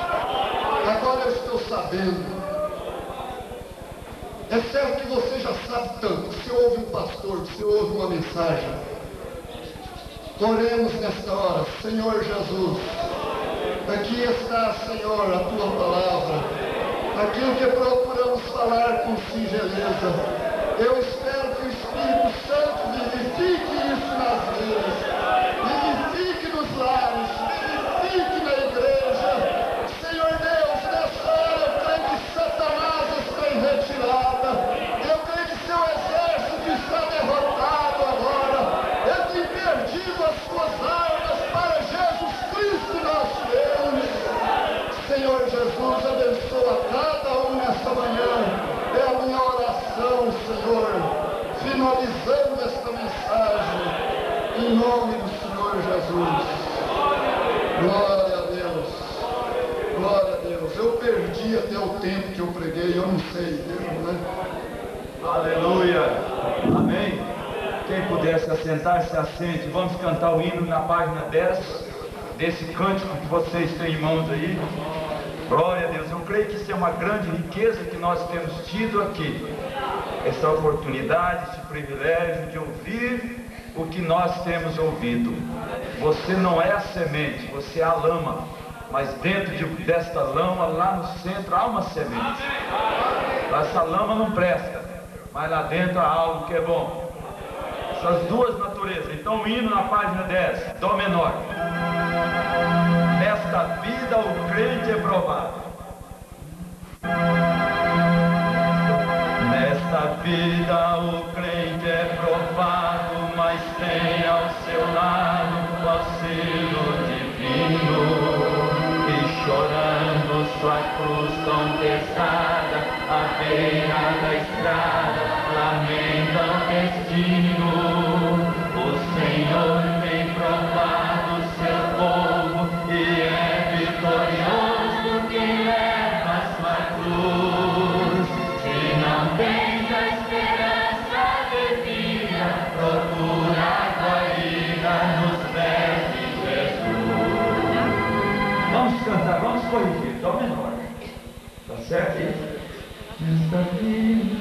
Agora eu estou sabendo. É certo que você já sabe tanto. Você ouve um pastor, você ouve uma mensagem. Oremos nesta hora. Senhor Jesus, aqui está, Senhor, a Tua palavra. Aquilo que procuramos falar com singeleza. Eu espero que o Espírito Santo vivifique isso nas vidas. Vivifique nos lares, vivifique na igreja. Senhor Deus, nessa hora eu creio que Satanás está em retirada. Eu creio que seu exército está derrotado agora. Ele tem perdido as suas armas para Jesus Cristo, nosso Deus. Senhor Jesus, abençoa cada um nesta manhã. É a minha oração, Senhor, finalizando esta mensagem, em nome do Senhor Jesus. Glória a Deus. Glória a Deus. Eu perdi até o tempo que eu preguei, eu não sei mesmo, né? Aleluia. Amém. Quem puder se assentar, se assente. Vamos cantar o hino na página 10 desse cântico que vocês têm em mãos aí. Glória a Deus. Eu creio que isso é uma grande riqueza que nós temos tido aqui. Essa oportunidade, esse privilégio de ouvir o que nós temos ouvido. Você não é a semente, você é a lama. Mas dentro desta lama, lá no centro, há uma semente. Essa lama não presta, mas lá dentro há algo que é bom. Essas duas naturezas. Então o hino na página 10, Dó menor. Nesta vida o crente é provado. Nesta vida o crente é provado, mas tem ao seu lado o auxílio divino. E chorando sua cruz tão pesada, à beira da estrada, lamenta o destino. O Senhor tem provado seu povo e é vitorioso quem leva sua cruz. Se não tens a esperança de vida, procura a guarida nos pés de Jesus. Vamos cantar, vamos corrigir, Dó menor. Tá certo isso? Nesta vida.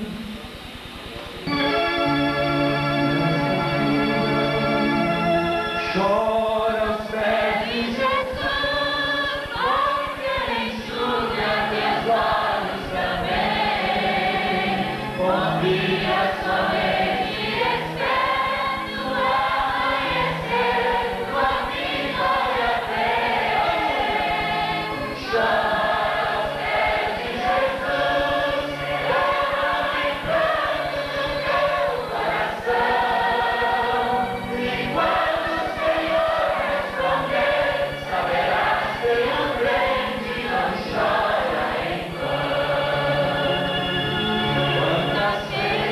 Chora aos pés de Jesus, porque enxuga teus olhos também. Confia somente e espera no amanhecer, tua vitória vem. Chora aos pés de Jesus, derrama em pranto no teu coração. E quando o Senhor responder, saberás que o crente não chora em vão. Quantas vezes